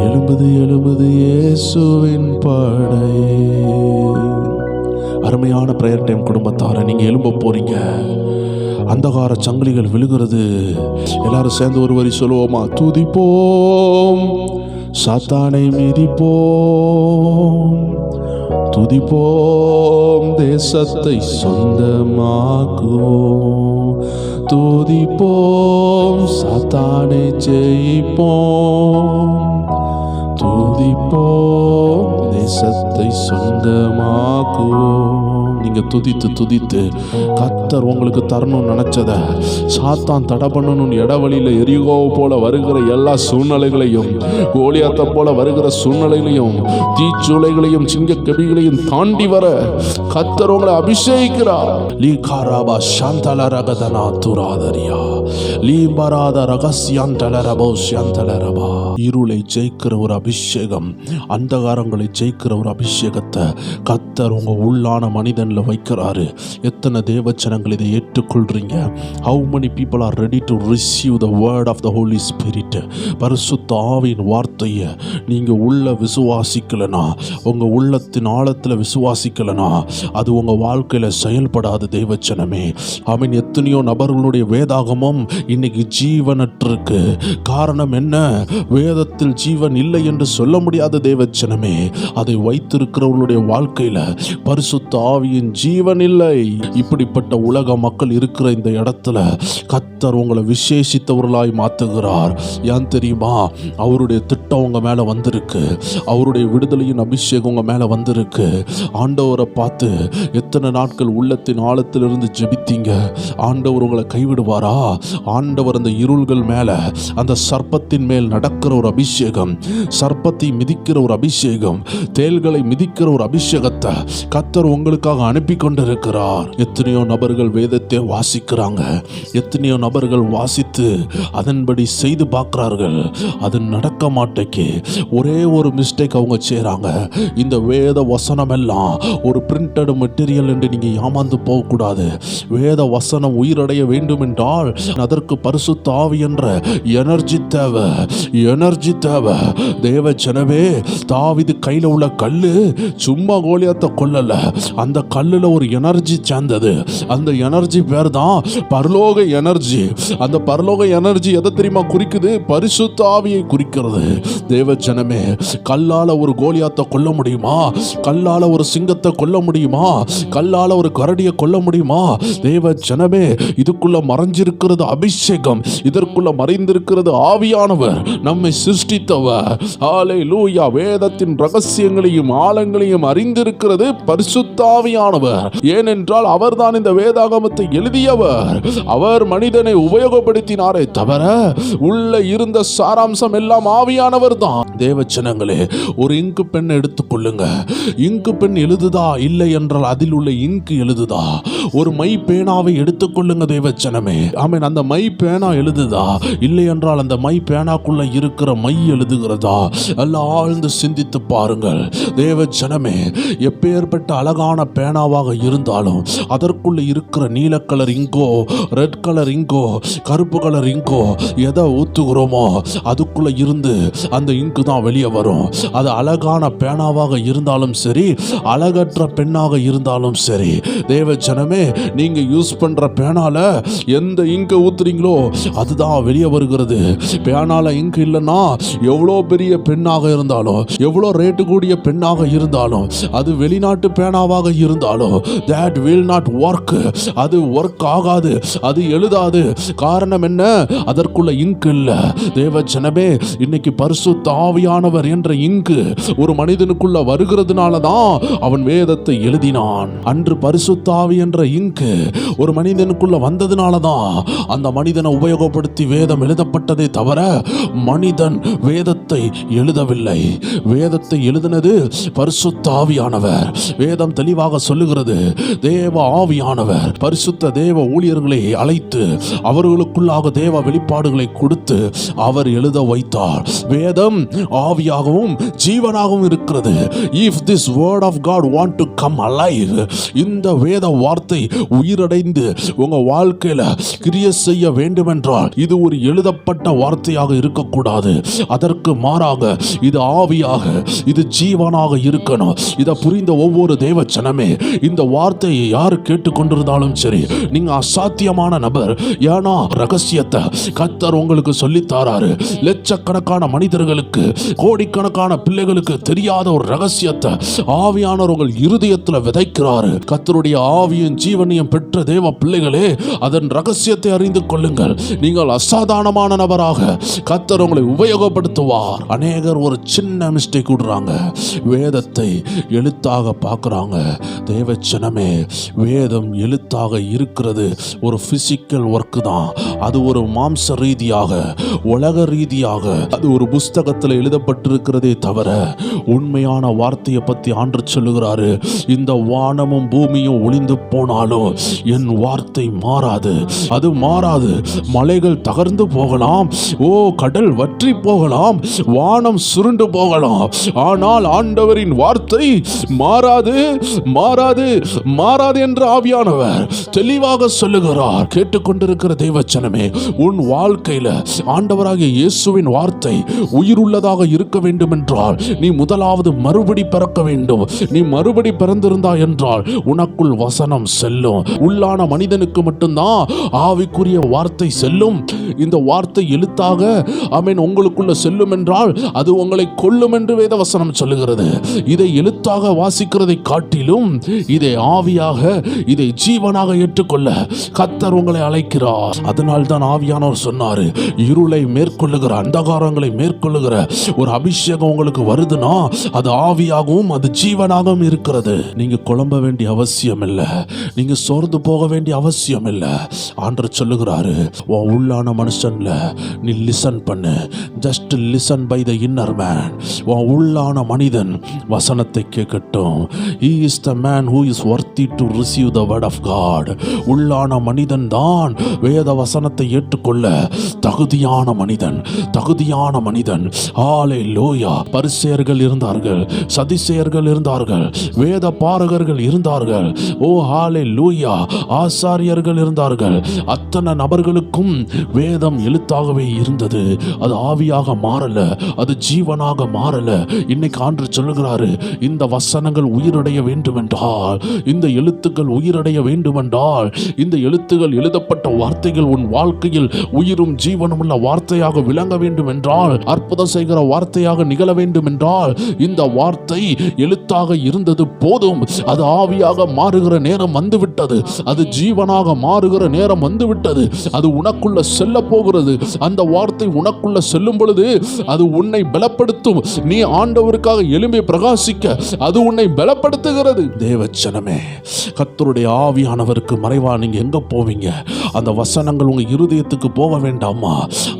எழும்புது எழும்புது இயேசுவின் படை. அருமையான பிரேயர் டைம் குடும்பத்தார, நீங்க எழும்ப போறீங்க. அந்தகார சங்கிலிகள் விழுகிறது. எல்லாரும் சேர்ந்து ஒரு வரி சொல்லுவோமா? துதிப்போம், சாத்தானை மிதிப்போம், துதிப்போம், தேசத்தை சொந்தமாக்குவோம், துதிப்போம், சாத்தானை ஜெயிப்போம், துதிப்போம், தேசத்தை சொந்தமாக்குவோம். நீங்க துதித்து துதித்து கர்த்தர் உங்களுக்கு தரணும்னு நினைச்சத சாத்தான் தடை பண்ணணும்னு இடவழியில எரிகோவை போல வருகிற எல்லா சூழ்நிலைகளையும், கோலியாத்தை போல வருகிற சூழ்நிலைகளையும், தீச்சூளைகளையும், சிங்க கெபிகளையும் தாண்டி வர கர்த்தர் உங்களை அபிஷேகிக்கிறார். லீகாராபா சாந்தலரகதனா துராதரியா லீபராத ரகசியாந்தலரபோ சாந்தலரபா. இருளை ஜெயிக்கிற ஒரு அபிஷேகம், அந்தகாரங்களை ஜெயிக்கிற ஒரு அபிஷேகத்தை கர்த்தர் உங்க உள்ளான மனிதன்ல வைக்கிறாரு. எத்தனை தேவச்சனங்கள் இதை ஏற்றுக்கொள்றீங்க? How many people are ready to receive the word of the Holy Spirit? பரிசுத்த ஆவியின் வார்த்தையை நீங்க உள்ள விசுவாசிக்கலனா, உங்க உள்ளத்தின் ஆழத்துல விசுவாசிக்கலனா, அது உங்க வாழ்க்கையில செயல்படாத தேவச்சனமே. ஆமென். எத்தனையோ நபர்களுடைய வேதாகமம் இன்னைக்கு ஜீவனற்றிருக்கு. காரணம் என்ன? வேதத்தில் ஜீவன் இல்லை என்று சொல்ல முடியாத தேவச்சனமே. அதை வைத்திருக்கிறவர்களுடைய வாழ்க்கையில பரிசுத்த ஆவியின் ஜீவன் இல்லை. இப்படிப்பட்ட உலக மக்கள் இருக்கிற இந்த இடத்துல கர்த்தர் உங்களை விசேஷித்தவர்களாய் மாற்றுகிறார். ஏன் தெரியுமா? அவருடைய திட்டம் உங்க மேல வந்திருக்கு. அவருடைய விடுதலையின் அபிஷேகம் உங்க மேல வந்திருக்கு. ஆண்டவரை பார்த்து எத்தனை நாட்கள் உள்ளத்தின் ஆழத்திலிருந்து ஜெபித்தீங்க? ஆண்டவர் உங்களை கைவிடுவாரா? ஆண்டவர் அந்த இருள்கள் மேல, அந்த சர்ப்பத்தின் மேல் நடக்கிற ஒரு அபிஷேகம், சர்ப்பத்தை மிதிக்கிற ஒரு அபிஷேகம், தேள்களை மிதிக்கிற ஒரு அபிஷேகத்தை கர்த்தர் உங்களுக்காக அனுப்பி கொண்டிருக்கிறார். எத்தனையோ நபர்கள் வேதத்தை வாசிக்கிறாங்க, எத்தனையோ நபர்கள் வாசித்து அதன்படி செய்து பார்க்கிறார்கள். அது நடக்க மாட்டேக்கு. ஒரே ஒரு மிஸ்டேக் அவங்க செய்றாங்க. இந்த வேத வசனம் எல்லாம் ஒரு பிரிண்டட் மெட்டீரியல் என்று நீங்க ஏமாந்து போகக்கூடாது. வேத வசனம் உயிரடைய வேண்டும் என்றால் அதற்கு பரிசுத்த ஆவி என்ற எனர்ஜி தேவை, எனர்ஜி தேவை. தேவ ஜனமே, தாவீது கையில உள்ள கல்லு சும்மா கோலியாத்தை கொல்லல. அந்த கல்லுல ஒரு எனர்ஜி சேர்ந்தது. அந்த எனர்ஜி பேர் தான் பரலோக எனர்ஜி. அந்த பரலோக எனர்ஜி எதை தெரியுமா குறிக்குது? பரிசுத்த ஆவியை குறிக்கிறது. தேவ ஜனமே, கல்லால ஒரு கோலியாத்தை கொல்ல முடியுமா? கல்லால ஒரு சிங்கத்தை கொல்ல முடியுமா? கல்லால ஒரு கரடியை கொல்ல முடியுமா? தேவ ஜனமே, இதுக்குள்ள மறைஞ்சிருக்கிறது அபிஷேகம், இதற்குள்ள மறைந்திருக்கிறது ஆவியானவர், நம்மை சிருஷ்டித்தவர். ஹல்லேலூயா. வேதத்தின் ரகசியங்களையும் ஆழங்களையும் அறிந்திருக்கிறது பரிசுத்த ஆவியானவர். ஏனென்றால் அவர்தான் இந்த வேதாகமத்தை எழுதியவர். அவர் மனிதனை உபயோகப்படுத்தினாரே தவிர உள்ள இருந்த சாராம்சம் எல்லாம் ஆவியானவர் தான். தேவச்சனங்களே, ஒரு இங்கு பெண் எடுத்துக்கொள்ளுங்க. இங்கு பெண் எழுதுதா? இல்லை என்றால் அதில் உள்ள இங்கு எழுதுதா? ஒரு மை பேனாவை எடுத்துக்கொள்ளுங்க தேவச்சனமே. ஆமென். அந்த மை பேனா எழுதுதா? இல்லை என்றால் அந்த மை பேனாக்குள்ள இருக்கிற மை எழுதுகிறதா? எல்லாம் ஆழ்ந்து சிந்தித்து பாருங்கள் தேவச்சனமே. எப்பேற்பட்ட அழகான பேனாவாக இருந்தாலும் அதற்குள்ள இருக்கிற நீல கலர் இங்கோ, ரெட் கலர் இங்கோ, கருப்பு கலர் இங்கோ, எதை ஊத்துகிறோமோ அதுக்குள்ள இருந்து அந்த இங்கு தான் வெளியே வரும். அது அழகான பேனாவாக இருந்தாலும் சரி, அழகற்ற பெண்ணாக இருந்தாலும் சரி. தேவ ஜனமே, நீங்க யூஸ் பண்ற பேனால எந்த இங்க ஊத்துறீங்களோ அதுதான் வெளியே வருகிறது. பேனால இங்கு இல்லைன்னா எவ்வளோ பெரிய பெண்ணாக இருந்தாலும், எவ்வளோ ரேட்டு கூடிய பெண்ணாக இருந்தாலும், அது வெளிநாட்டு பேனாவாக இருந்தாலும் that will not work. அது ஒர்க் ஆகாது, அது எழுதாது. காரணம் என்ன? அதற்குள்ள இங்கு இல்ல. தேவ ஜனமே, இன்னைக்கு பரிசுத்த ஆவியானவர் என்ற இங்கு ஒரு மனிதனுக்குள்ள வருகிறதுனால தான் அவன் வேதத்தை எழுதினான். அன்று பரிசுத்த ஆவி என்ற இங்கு ஒரு மனிதனுக்குள்ள வந்ததுனால தான் அந்த மனிதனை உபயோகப்படுத்தி வேதம் எழுதப்பட்டதே தவிர மனிதன் வேதத்தை எழுதவில்லை. வேதத்தை எழுதினது பரிசுத்த ஆவியானவர். வேதம் தெளிவாக சொல்லுகிறது, தேவ ஆவியானவர் பரிசுத்த தேவ ஊழியர்களை அழைத்து அவர்களுக்குள்ளாக தேவ வெளிப்பாடுகளை கொடுத்து அவர் எழுத வைத்தார். வேதம் ஆவியாகவும் ஜீவனாகவும் இருக்கிறது. If this word of God want to come alive, இந்த வேத வார்த்தை உயிரடைந்து உங்க வாழ்க்கையில கிரியை செய்ய வேண்டுமென்றால் இது ஒரு எழுதப்பட்ட வார்த்தையாக இருக்கக்கூடாது. அதற்கு மாறாக இது ஆவியாக, இது ஜீவனாக இருக்கணும். இதை புரிந்த ஒவ்வொரு தேவ ஜனமே, இந்த வார்த்தையை யார் கேட்டுக்கொண்டிருந்தாலும் சரி, நீங்க அசாத்தியமான நபர். ஏன்னா ரகசியத்தை கர்த்தர் உங்களுக்கு சொல்லித்தாராரு. லட்சக்கணக்கான மனிதர்களுக்கு, கோடிக்கணக்கான பிள்ளைகளுக்கு தெரியாத ஒரு ரகசியத்தை ஆவியானவர் உங்கள் இருதயத்தில் விதைக்கிறாரு. கர்த்தருடைய ஆவியின் ஜீவனையும் பெற்ற தேவ பிள்ளைகளே, அதன் ரகசியத்தை அறிந்து கொள்ளுங்கள். நீங்கள் அசாதாரணமான நபராக கர்த்தர் உங்களை உபயோகப்படுத்துவார். அநேகர் ஒரு சின்ன மிஸ்டேக் விடுறாங்க, வேதத்தை எழுத்தாக பார்க்குறாங்க. தேவச்சனமே, வேதம் எழுத்தாக இருக்கிறது ஒரு பிசிக்கல் ஒர்க்கு தான். அது ஒரு மாம்ச ரீதியாக, உலக ரீதியாக அது ஒரு புஸ்தகத்தில் எழுதப்பட்டிருக்கிறதே தவிர உண்மையான வார்த்தையை பற்றி ஆண்டு சொல்லுகிறாரு. இந்த வானமும் பூமியும் ஒளிந்து போனாலும் என் வார்த்தை மாறாது, அது மாறாது. மலைகள் தகர்ந்து போகலாம், ஓ கடல் வற்றி போகலாம், வானம் சுருண்டு போகலாம், ஆனால் ஆண்டவரின் வார்த்தை மாறாது, மாறாது, மாறாது என்று ஆவியானவர் தெளிவாக சொல்லுகிறார். கேட்டுக்கொண்டிருக்கிற தேவச்சனமே, உன் வாழ்க்கையில ஆண்டவராகிய இயேசுவின் வார்த்தை உயிருள்ளதாக இருக்க வேண்டும் என்றால் நீ முதலாவது மறுபடி பிறக்க வேண்டும். நீ மறுபடி பிறந்திருந்தா என்றால் உனக்குள் வசனம் செல்லும். உள்ளான மனிதனுக்கு மட்டும்தான் ஆவிக்குரிய வார்த்தை செல்லும். இந்த வார்த்தை எழுத்தாக ஆமென் உங்களுக்குள்ள செல்லும் என்றால் அது உங்களை கொல்லும் என்று வேத வசனம் சொல்லுகிறது. இதை எழுத்தாக வாசிக்கிறதை காட்டிலும் இதை ஆவியாக, இதை ஜீவனாக ஏற்றுக்கொள்ள கர்த்தர் உங்களை அழைக்கிறார். அதனால் தான் ஆவியானவர் சொன்னாரு, இருளை மேற்கொள்ளுகிற, அந்தகாரங்களை மேற்கொள்ளுகிற ஒரு அபிஷேகம் உங்களுக்கு வருதுன்னா அது ஆவியாகவும் அது ஜீவனாகவும் இருக்கிறது. நீங்க குழம்ப வேண்டிய அவசியம் இல்லை, நீங்க சோர்ந்து போக வேண்டிய அவசியம் இல்லை. ஆண்டவர் சொல்லுகிறாரு, உன் உள்ளான மனுஷன்ல நீ லிசன் பண்ணு. Just listen by the inner man. உன் உள்ளான மனிதன் வசனத்தை கேட்கட்டும். He is the man who is worthy to receive the word of God. உள்ளான மனிதன் தான் வேத வசனத்தை ஏற்றுக்கொள்ள தகுதியான மனிதன், தகுதியான மனிதன். ஹல்லேலூயா. பரிசேயர்கள் இருந்தார்கள், சதிசேயர்கள் இருந்தார்கள், வேத பாரகர்கள் இருந்தார்கள், ஓ ஹல்லேலூயா, ஆசாரியர்கள் இருந்தார்கள். அத்தனை நபர்களுக்கும் வேதம் எழுத்தாகவே இருந்தது. அது ஆவியாக மாறல, அது ஜீவனாக மாறல. இன்னைக்கு ஆண்டவர் சொல்லுகிறாரு, இந்த வசனங்கள் உயிரடைய வேண்டும் என்றால், இந்த எழுத்துக்கள் உயிரடைய வேண்டும் என்றால், இந்த எழுத்துக்கள் எழுதப்பட்ட வார்த்தைகள் உன் வாழ்க்கையில் உயிரும் ஜீவனும் உள்ள வார்த்தையாக விளங்க வேண்டும் என்றால், அற்புதம் செய்கிற வார்த்தையாக நிகழ வேண்டும் என்றால், இந்த வார்த்தை எழுத்தாக இருந்தது போதும். அது ஆவியாக மாறுகிற நேரம் வந்துவிட்டது, அது ஜீவனாக மாறுகிற நேரம் வந்துவிட்டது. அது உனக்குள்ள செல்ல போகிறது. அந்த வார்த்தை உனக்குள்ள செல்லும் பொழுது அது உன்னை பலப்படுத்தும். நீ ஆண்டவருக்காக எழும்பி பிரகாசிக்க அது உன்னை பலப்படுத்துகிறது. தேவச்சனமே, கர்த்தருடைய ஆவியானவருக்கு மறைவா நீங்க எங்க போவீங்க? அந்த வசனங்கள் உங்க இருதயத்துக்கு போக வேண்டாமா?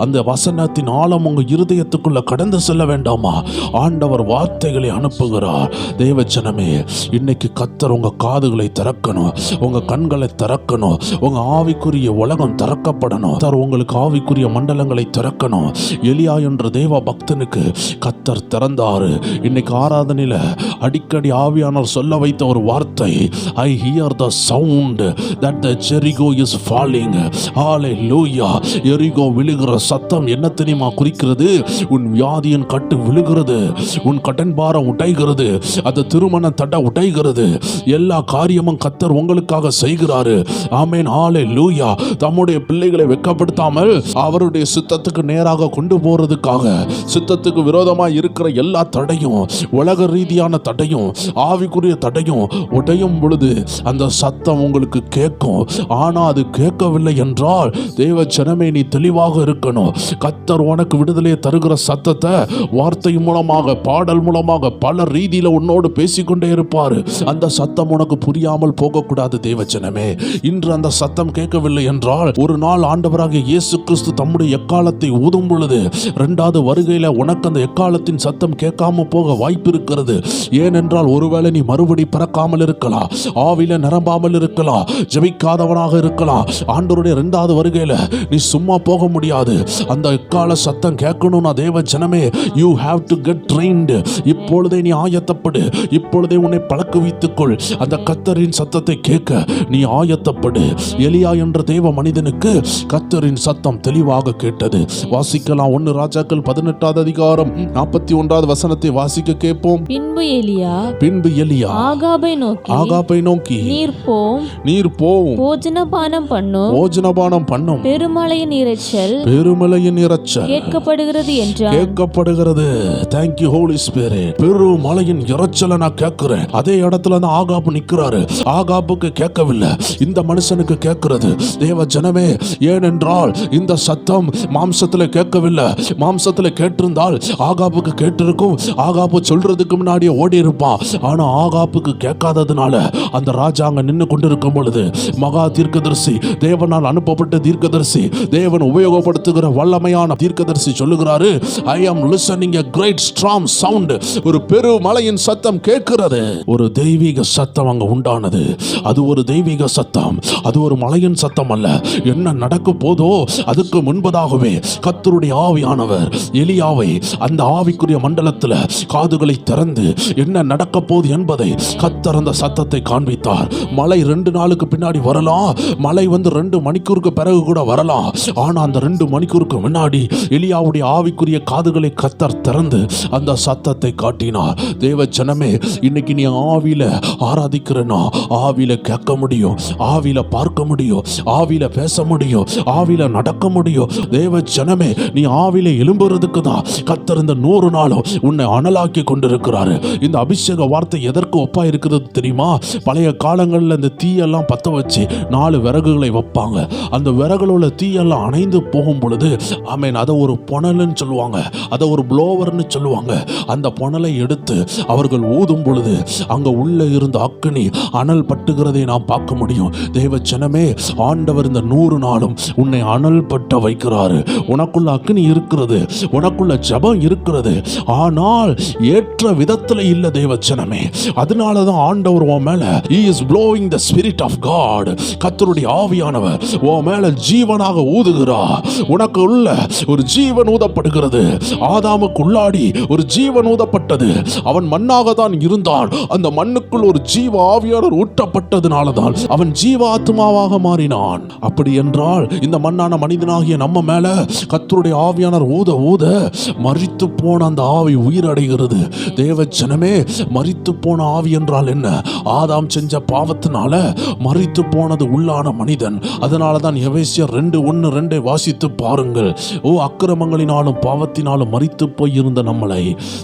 அந்த வசனத்தின் ஆழம் உங்க இருதயத்துக்குள்ள கடந்து செல்ல வேண்டாமா? ஆண்டவர் வார்த்தைகளை அனுப்புகிறார். தேவச்சனமே, இன்னைக்கு கர்த்தர் உங்க காதுகளை திறக்கணும், உங்க கண்களை திறக்கணும், உங்க ஆவிக்குரிய உலகம் திறக்கப்படணும். கர்த்தர் உங்களுக்கு ஆவிக்குரிய மண்டலங்களை திறக்கணும். எலியா என்ற தேவ பக்தனுக்கு கர்த்தர் திறந்தாரு. இன்னைக்கு ஆராதனையில அடிக்கடி ஆவியானவர் சொல்ல வைத்த ஒரு வார்த்தை, I hear the sound that the Jericho is falling. Hallelujah. எரிகோ விழுகிற சத்தம் என்ன தெரியுமா குறிக்கிறது? உன் வியாதியின் கட்டு விழுகிறது, உன் கடன் பாரம் உடைகிறது, அந்த திருமண தடை உடைகிறது. எல்லா காரியமும் கர்த்தர் உங்களுக்காக செய்கிறாரு. ஆமென். ஹல்லேலூயா. தம்முடைய பிள்ளைகளை வெட்கப்படுத்தாமல் அவருடைய சித்தத்துக்கு நேராக கொண்டு போறதுக்காக, சித்தத்துக்கு விரோதமாக இருக்கிற எல்லா தடையும், உலக ரீதியான தடையும், ஆவிக்குரிய தடையும் உடையும் பொழுது அந்த சத்தம் உங்களுக்கு கேட்கும். ஆனா அது கேட்கவில்லை என்றால் தேவ ஜனமே, நீ தெளிவாக இருக்கணும். கர்த்தர் உனக்கு விடுதலையை தருகிற சத்தத்தை வார்த்தை மூலமாக, பாடல் மூலமாக பல ரீதியில உன்னோடு பேசிக்கொண்டே இருப்பாரு. அந்த சத்தம் உனக்கு புரியாமல் போகக்கூடாது. தேவ ஜனமே, இன்று அந்த சத்தம் கேட்கவில்லை என்றால் ஒரு நாள் ஆண்டவராகிய இயேசு கிறிஸ்து தம்முடைய எக்காலத்தை ஊதும் பொழுது இரண்டாவது வருகையில உனக்கு அந்த எக்காலத்தின் சத்தம் கேட்காம போக வாய்ப்பு இருக்கிறது. ஏனென்றால் ஒருவேளை நீ மறுபடி பிறக்காமல் இருக்கலாம், ஆவில நிரம்பாமல் இருக்கலாம், ஜெபிக்காதவனாக இருக்கலாம். ஆண்டவருடைய இரண்டாவது வருகையில நீ சும்மா போக முடியாது. அந்த எக்கால சத்தம் கேட்கணும்னா தேவ ஜனமே, you have to get trained. இப்பொழுதே நீ ஆயத்தப்படு, இப்பொழுதே உன்னை பழக்குவித்துக்கொள். அந்த கர்த்தரின் சத்தத்தை கேட்க நீ ஆயத்தப்படு. எலியா என்ற தேவ மனிதனுக்கு கர்த்தரின் சத்தம் தெளிவாக கேட்டது. வாசிக்கலாம். 1 ராஜாக்கள் 18வது அதிகாரம் 41வது வசனத்தை வாசிக்க கேட்போம். பின்பு எலியா ஆகாபை நோக்கி நீர் போம் போஜனபானம் பண்ணும் பெருமழையின் இரைச்சல் கேட்கப்படுகிறது என்றார். கேட்கப்படுகிறது. Thank you Holy Spirit. பெருமழையின் இரைச்சலை நான் கேட்கிறேன். அதே இடத்துல தான் ஆகாபு நிக்கிறாரு. ஆகாபு ஆகாபுக்கு கேட்கவில்லை, இந்த மனுஷனுக்கு கேட்கிறது. தேவ ஜனமே, ஏனென்றால் இந்த சத்தம் மாம்சத்துல கேட்கவில்லை. மாம்சத்துல கேட்டிருந்தால் ஆகாபுக்கு கேட்டிருக்கும். ஆகாபு சொல்றதுக்கு முன்னாடியே ஓடி இருப்பான். ஆனா ஆகாபுக்கு கேட்காததுனால அந்த ராஜா அங்க நின்று கொண்டிருக்கும் பொழுது மகா தீர்க்கதரிசி, தேவனால் அனுப்பப்பட்ட தீர்க்கதரிசி, தேவன் உபயோகப்படுத்துகிற வல்லமையான தீர்க்கதரிசி சொல்லுகிறாரு, I am listening a great strong sound. ஒரு பெரு மலையின் சத்தம் கேட்கிறது. ஒரு தெய்வீக சத்தம் அங்க உண்டானது. அது ஒரு தெய்வீக சத்தம், அது ஒரு மலையின் சத்தம் அல்ல. என்ன நடக்க போதோ அதுக்கு முன்பதாகவே கர்த்தருடைய ஆவியானவர் எலியாவை அந்த ஆவிக்குரிய மண்டலத்தில் காதுகளை திறந்து என்ன நடக்க போகுது என்பதை கர்த்தர் அந்த சத்தத்தை காண்பித்தார். மழை 2 நாளுக்கு பின்னாடி வரலாம், மழை 2 மணிக்கூருக்கு பிறகு கூட வரலாம். ஆனா அந்த 2 மணிக்கூருக்கு முன்னாடி எலியாவுடைய ஆவிக்குரிய காதுகளை கர்த்தர் திறந்து அந்த சத்தத்தை காட்டினார். தேவ ஜனமே, இன்னைக்கு நீ ஆவியில ஆராதிக்கிறனா, ஆவியில கேட்க முடியும், ஆவியில பார்க்க முடியும், ஆவியில பேச முடியும், ஆவியில நடக்க முடியும். தேவ ஜனமே, நீ ஆவியில எழும்புறதுக்கு தான் கர்த்தர் இந்த 100 நாளும் உன்னை அனலாக்கி கொண்டிருக்கிறாரு. இந்த அபிஷேக வார்த்தை எதற்கு ஒப்பா இருக்கிறது தெரியுமா? பழைய காலங்களில் இந்த தீயெல்லாம் பற்ற வச்சு 4 விறகுகளை வைப்பாங்க. அந்த விறகுல தீயெல்லாம் அணைந்து போகும் பொழுது ஆமென், அதை ஒரு புனல்னு சொல்லுவாங்க, அதை ஒரு ப்ளோவர்னு சொல்லுவாங்க. அந்த புனலை எடுத்து அவர்கள் ஊதும் பொழுது அங்க உள்ள இருந்த அக்கினி அனல் பட்டுகிறதை நாம் பார்க்க முடியும். தேவ ஜனமே, ஆண்டவர் இந்த 100 நாளும் உன்னை அனல் பட்ட வைக்கிறாரு. உனக்குள்ள அக்கினி இருக்கிறது, உனக்குள்ள ஜெபம் இருக்கிறது, ஆனால் ஏற்ற விதத்தில் இல்ல தேவ ஜனமே. அதனாலதான் ஆண்டவர் உன் மேல he is blowing the spirit of God. கர்த்தருடைய ஆவியானவர் உன் மேல ஜீவனாக ஊதுகிறார். உனக்கு உள்ள ஒரு ஜீவன் ஊதப்படுகிறது. ஆதாமுக்கு உள்ளாடி ஒரு ஜீவன் ஊதப்பட்டது. அவன் மண்ணாக தான் இருந்தான். அந்த மண்ணுக்குள் ஒரு ஜீவ ஆவியானவர் ஊற்றப்பட்டதுனாலதான் அவன் ஜீவாத்மாவாக மாறினான். அப்படி என்றால் இந்த மண்ணான மனிதனாகிய நம்ம மேல கர்த்தருடைய ஆவியானவர் ஊத ஊத மரித்து போன அந்த ஆவி உயிரடைகிறது. தேவ ஜனமே, மரித்து போன ஆவி என்றால் என்ன? ஆதாம் செஞ்ச பாவத்தினால மரித்து போனது உள்ளான மனிதன். அதனால தான் எபேசியர் 2:1-2 வாசித்து பாருங்கள். ஓ, அக்கிரமங்களினாலும் பாவத்தினாலும் மரித்து போய் இருந்த நம்மளை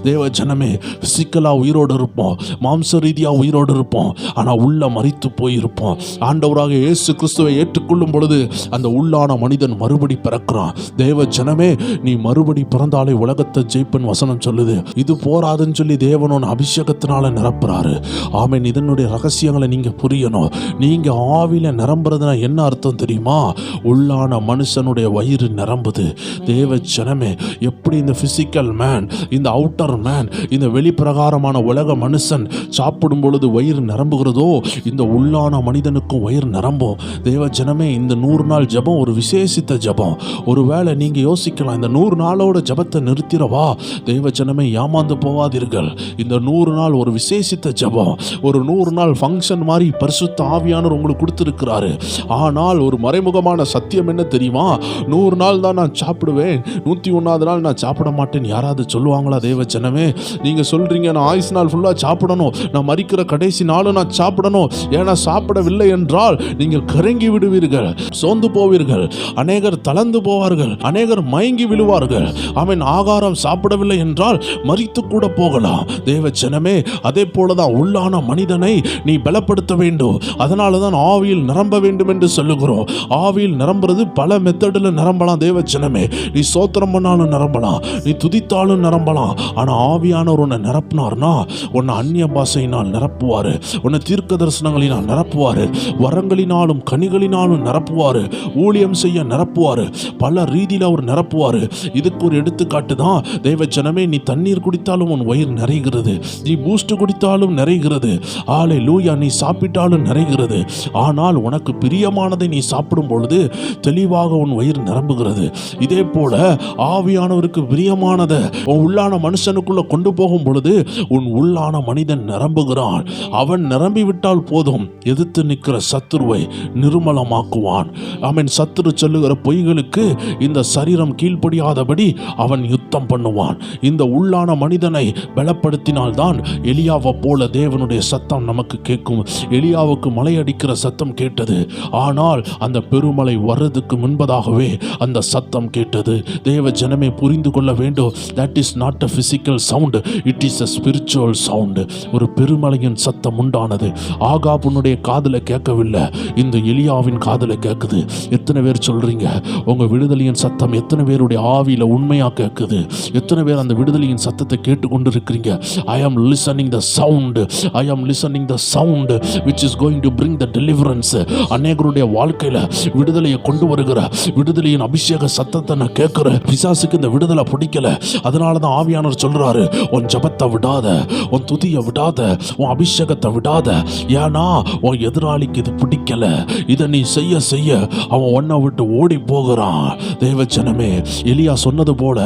தேவ ஜனமே, பிசிக்கலா உயிரோடு இருப்போம், மாம்ச ரீதியா உயிரோடு இருப்போம், ஆனா உள்ள மரித்து போயிருப்போம். ஆண்டவராக இயேசு கிறிஸ்துவை ஏற்றுக்கொள்ளும் பொழுது அந்த உள்ளான மனிதன் மறுபடி பிறக்கிறான். தேவ ஜனமே, நீ மறுபடி பிறந்தாலே உலகத்தை ஜெயிப்பன் வசனம் சொல்லுது. இது போராதுன்னு சொல்லி தேவனோட அபிஷேகத்தினால நிரப்புறாரு. ஆமென். இதனுடைய ரகசியங்களை நீங்க புரியணும். நீங்க ஆவியில நிரம்புறதுனா என்ன அர்த்தம் தெரியுமா? உள்ளான மனுஷனுடைய வயிறு நிரம்புது. தேவ ஜனமே, எப்படி இந்த பிசிக்கல் மேன், இந்த அவுட்டர் மேன், இந்த வெளிப்பிரகாரமான உலக மனுஷன் சாப்பிடும் பொழுது வயிறு நிரம்புகிறதோ, இந்த உள்ளான மனிதனுக்கும் வயிறு நிரம்பும். தேவ ஜனமே, இந்த 100 நாள் ஜெபம் ஒரு விசேஷித்த ஜெபம். ஒருவேளை நீங்க யோசிக்கலாம், இந்த 100 நாளோட ஜெபத்தை நிறுத்திடவா? தேவ ஜனமே, ஏமாந்து போவாதீர்கள். இந்த 100 நாள் ஒரு விசேஷித்த ஜெபம், ஒரு 100 நாள் ஃபங்க்ஷன் மாதிரி பரிசுத்த ஆவியானவர் உங்களுக்கு கொடுத்திருக்கிறாரு. ஆனால் ஒரு மறைமுகமான சத்தியம் என்ன தெரியுமா? 100 நாள் தான் நான் சாப்பிடுவேன், 101வது நாள் நான் சாப்பிட மாட்டேன். யாராவது சொல்லுவாங்களா? தேவ ஜனமே, நீங்க சொல்றீங்க நான் ஆயுசு நாள் ஃபுல்லா சாப்பிடணும், நான் மரிக்கிற கடைசி நாளும் நான் சாப்பிடணும். ஏன்னா சாப்பிடவில்லை என்றால் நீங்கள் கரங்கி விடுவீர்கள், சோர்ந்து போவீர்கள், அநேகர் தளர்ந்து போவார்கள், அநேகர் மயங்கி விழுவார்கள். அவன் ஆகாரம் சாப்பிடவில்லை என்றால் மரித்து கூட போகலாம். தேவ ஜனமே, அதே போலதான் உள்ளான மனிதனை நீ பலப்படுத்த வேண்டும். அதனால தான் ஆவியில் நிரம்ப வேண்டும் என்று சொல்லுகிறோம். ஆவியில் நிரம்புறது பல மெத்தடில் நிரம்பலாம். தேவ ஜனமே, நீ சோத்திரம் பண்ணாலும் நிரம்பலாம், நீ துதித்தாலும் நிரம்பலாம். ஆனா ஆவியானவர் உன்னை நிரப்பினார்னா உன்னை அந்நிய பாஷையினால் நிரப்புவாரு, உன்னை தீர்க்க தரிசனங்களினால் நிரப்புவாரு, வரங்களினாலும் கனிகளினாலும் நிரப்புவாரு, ஊழியம் செய்ய நிரப்புவாரு, பல ரீதியில் அவர் நிரப்புவாரு. இதுக்கு ஒரு எடுத்துக்காட்டு தான் தேவ ஜனமே, நீ தண்ணீர் குடித்தாலும் உன் வயிறு நிறைகிறது, நீ பூஸ்ட் குடித்தாலும் நிறைகிறது, ஹல்லேலூயா, நீ சாப்பிட்டாலும் நிறைகிறது. ஆனால் உனக்கு பிரியமானதை நீ சாப்பிடும் பொழுது தெளிவாக உன் வயிறு நிரம்புகிறது. இதே போல ஆவியானவருக்கு பிரியமானதை உன் உள்ளான மனுஷனுக்குள்ள கொண்டு போகும் பொழுது உன் உள்ளான மனிதன் நிரம்புகிறான். அவன் நிரம்பி விட்டால் போதும், எதிர்த்து நிற்கிற சத்துருவை நிர்மலமாக்குவான். அவன் சத்துரு சொல்லுகிற பொய்களுக்கு இந்த சரீரம் கீழ்ப்படியாதபடி அவன் யுத்தம் பண்ணுவான். இந்த உள்ளான மனிதனை பலப்படுத்தினால்தான் எலியாவை போல தேவனுடைய சத்தம் நமக்கு கேட்கும். எலியாவுக்கு மலை அடிக்கிற சத்தம் கேட்டது, ஆனால் அந்த பெருமலை வர்றதுக்கு முன்பதாகவே அந்த சத்தம் கேட்டது. தேவ ஜனமே, புரிந்து கொள்ள வேண்டும், that is not a physical sound, it is a spiritual sound. ஒரு பெருமலையின் சத்தம் உண்டானது. ஆகாபுனுடைய காதுல கேட்கவில்லை, இந்த எலியாவின் காதுல கேட்குது. எத்தனை பேர் சொல்றீங்க உங்க விடுதலையின் சத்தம் எத்தனை பேருடைய ஆவியில உண்மையா கேட்குது? எத்தனை பேர் அந்த விடுதலையின் சத்தத்தை கேட்டுக்கொண்டு இருக்கிறீங்க? ஐ am listening the sound, I am listening the sound which is going to bring the deliverance. அநேகருடைய வாழ்க்கையில விடுதலையை கொண்டு வருகிற விடுதலையின் அபிஷேக சத்தத்தை நான் கேட்கிறேன். பிசாசுக்கு இந்த விடுதலை பிடிக்கல, அதனாலதான் ஆவியானவர் சொல்றாரு, உன் ஜபத்தை விடாத, உன் துதியை விடாத, உன் அபிஷேகத்தை விடாத. ஏன்னா உன் எதிராளிக்கு இது பிடிக்கல. இதை நீ செய்ய செய்ய அவன் உன்னை விட்டு ஓடி போகிறான். தேவஜனமே, எலியா சொன்னது போல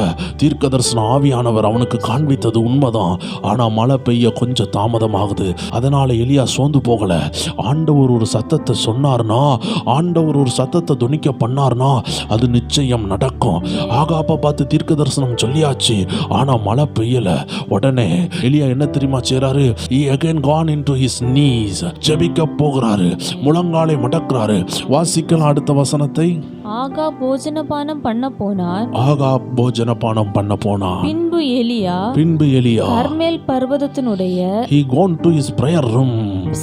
தீர்க்க தரிசன ஆவியானவர் அவனுக்கு காண்பித்தது உண்மைதான். ஆனா மழை பெய்ய கொஞ்சம் தாமதமாகுது. அதனால எலியா சோர்ந்து போகல. ஆண்டவர் ஒரு சத்தத்தை சொன்னார்னா, ஆண்டவர் ஒரு சத்தத்தை துணிக்க பண்ணார்னா அது நிச்சயம் நடக்கும். ஆகாப்ப பார்த்து தீர்க்க தரிசனம் சொல்லியாச்சு, ஆனா மழை பெய்யல. உடனே எலியா என்ன தெரியுமா செய்றாரு? he again gone into his knees. ஜெபிக்க போகிறாரு, முழங்காலை மடக்கிறாரு. வாசிக்கலாம் அடுத்த வசனத்தை. ஆகாப் போஜனபானம் பண்ண போனார். ஆகாப் போஜனபானம் பண்ண போனார். பின்பு எலியா கர்மேல் பர்வதத்தினுடைய he gone to his prayer room.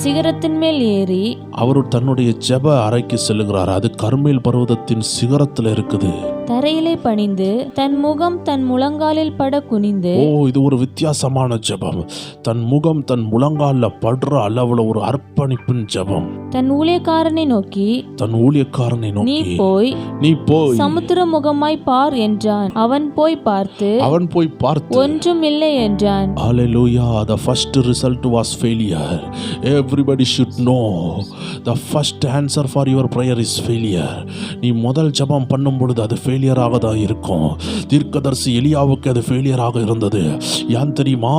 சிகரத்தின் மேல் ஏறி அவர் தன்னுடைய ஜெப அறைக்கு செல்லுகிறார். அது கர்மேல் பர்வதத்தின் சிகரத்துல இருக்குது. தரையிலே பணிந்து தன் முகம் தன் முழங்காலில் பட குனிந்து. ஓ, இது ஒரு வித்தியாசமான ஜெபம். தன் முகம் தன் முழங்கால படுற அளவுல ஒரு அர்ப்பணிப்பின் ஜெபம். தன் ஊழியக்காரனை நோக்கி நீ போய் சமுத்திர முகமாய் பார் என்றான். அவன் போய் பார்த்து ஒன்றும் இல்லை என்றான். Hallelujah. The first result was failure. Everybody should know the first answer for your prayer is failure. நீ முதல் ஜெபம் பண்ணும் பொழுது அது ஃபெயிலியராக தான் இருக்கும். தீர்க்கதரிசி எலியாவுக்கு அது ஃபெயிலியராக இருந்தது. ஏன் தெரியுமா?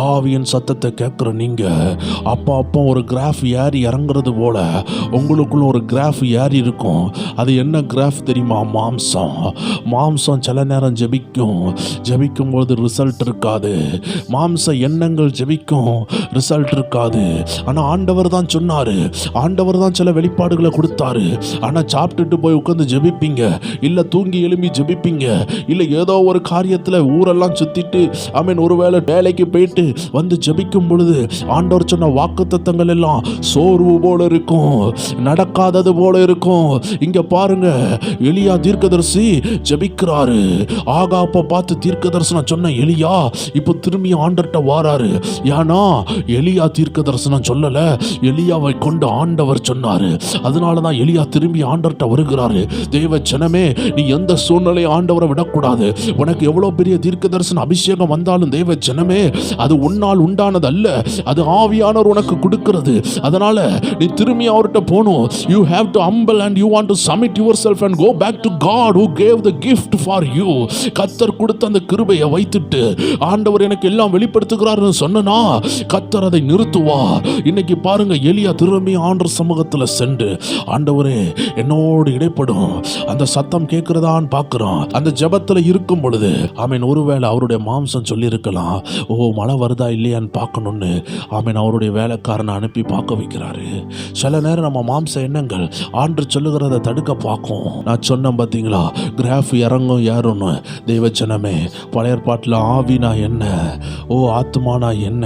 ஆவியின் சத்தத்தை கேட்குற நீங்க அப்போ ஒரு கிராஃப் ஏறி இறங்குறது போல உங்களுக்குள்ள ஒரு கிராஃப் ஏறி இருக்கும். அது என்ன கிராஃப் தெரியுமா? மாம்சம் சில நேரம் ஜெபிக்கும் போது ரிசல்ட் இருக்காது. மாம்ச எண்ணங்கள் ஜெபிக்கும், ரிசல்ட் இருக்காது. ஆனா ஆண்டவர் தான் சொன்னாரு, ஆண்டவர் தான் சில வெளிப்பாடுகளை கொடுத்தாரு. ஆனா சாப்பிட்டுட்டு போய் உட்கார்ந்து ஜெபிப்பீங்க, இல்ல தூங்கி எழும்பி ஜெபிப்பீங்க, இல்ல ஏதோ ஒரு காரியத்துல ஊரெல்லாம் சுத்திட்டு ஒருவேளை வேலைக்கு போயிட்டு வந்து ஜெபிக்கும் பொழுது ஆண்டவர் சொன்ன வாக்குத்தத்தங்கள் எல்லாம் சோர்வு போல இருக்கும், நடக்காதது போல இருக்கும். இங்க பாருங்க, எலியா தீர்க்கதரிசி ஜெபிக்கிறாரு. ஆகாப்ப பார்த்து தீர்க்கதரிசனம் சொன்ன எலியா இப்போ திரும்பி ஆண்டர்ட்ட வாராரு. ஏன்னா எலியா தீர்க்கதரிசனம் சொல்லல, எலியாவை கொண்டு ஆண்டவர் சொன்னாரு. அதனாலதான் எலியா திரும்பி ஆண்டர்ட்ட வருகிறாரு. தேவ ஜனமே, நீ எந்த சூழ்நிலை ஆண்டவரை விடக்கூடாது. உனக்கு எவ்வளவு பெரிய தீர்க்கதரிசன அபிஷேகம் வந்தாலும் தேவ ஜனமே, அது உன்னால் உண்டானது அல்ல, அது ஆவியானவர் உனக்கு கொடுக்கிறது. அதனால நீ திரும்பி அவர்கிட்ட போகணும். You have to humble and you want to submit yourself and go back to God who gave the gift for you. கர்த்தர் கொடுத்த அந்த கிருபையை வைத்துட்டு ஆண்டவர் எனக்கு எல்லாம் வெளிப்படுத்துகிறார்னு சொன்னா கர்த்தர் அதை நிறுத்துவார். இன்னைக்கு பாருங்க, எலியா திரும்பி ஆண்டவர் சமூகத்துல சென்று, ஆண்டவரே என்னோடு இடைப்படும், அந்த சத்தம் கேட்கிறதான்னு பார்க்கிறான். அந்த ஜெபத்துல இருக்கும் பொழுது ஒருவேளை அவருடைய மாம்சம் சொல்லி இருக்கலாம், ஓ மழை வருதா இல்லையான்னு பார்க்கணும்னு. அவருடைய வேலைக்காரனை அனுப்பி பார்க்க வைக்கிறாரு. சில நேரம் நம்ம மாம்ச எண்ணங்கள் ஆண்டு சொல்லுகிறத தடுக்க பார்க்கும். நான் சொன்னேன் பார்த்தீங்களா, கிராஃப் இறங்கும் ஏறும்னு. தெய்வச்சனமே, பழைய ஏற்பாட்டில் ஆவினா என்ன, ஓ ஆத்மானா என்ன,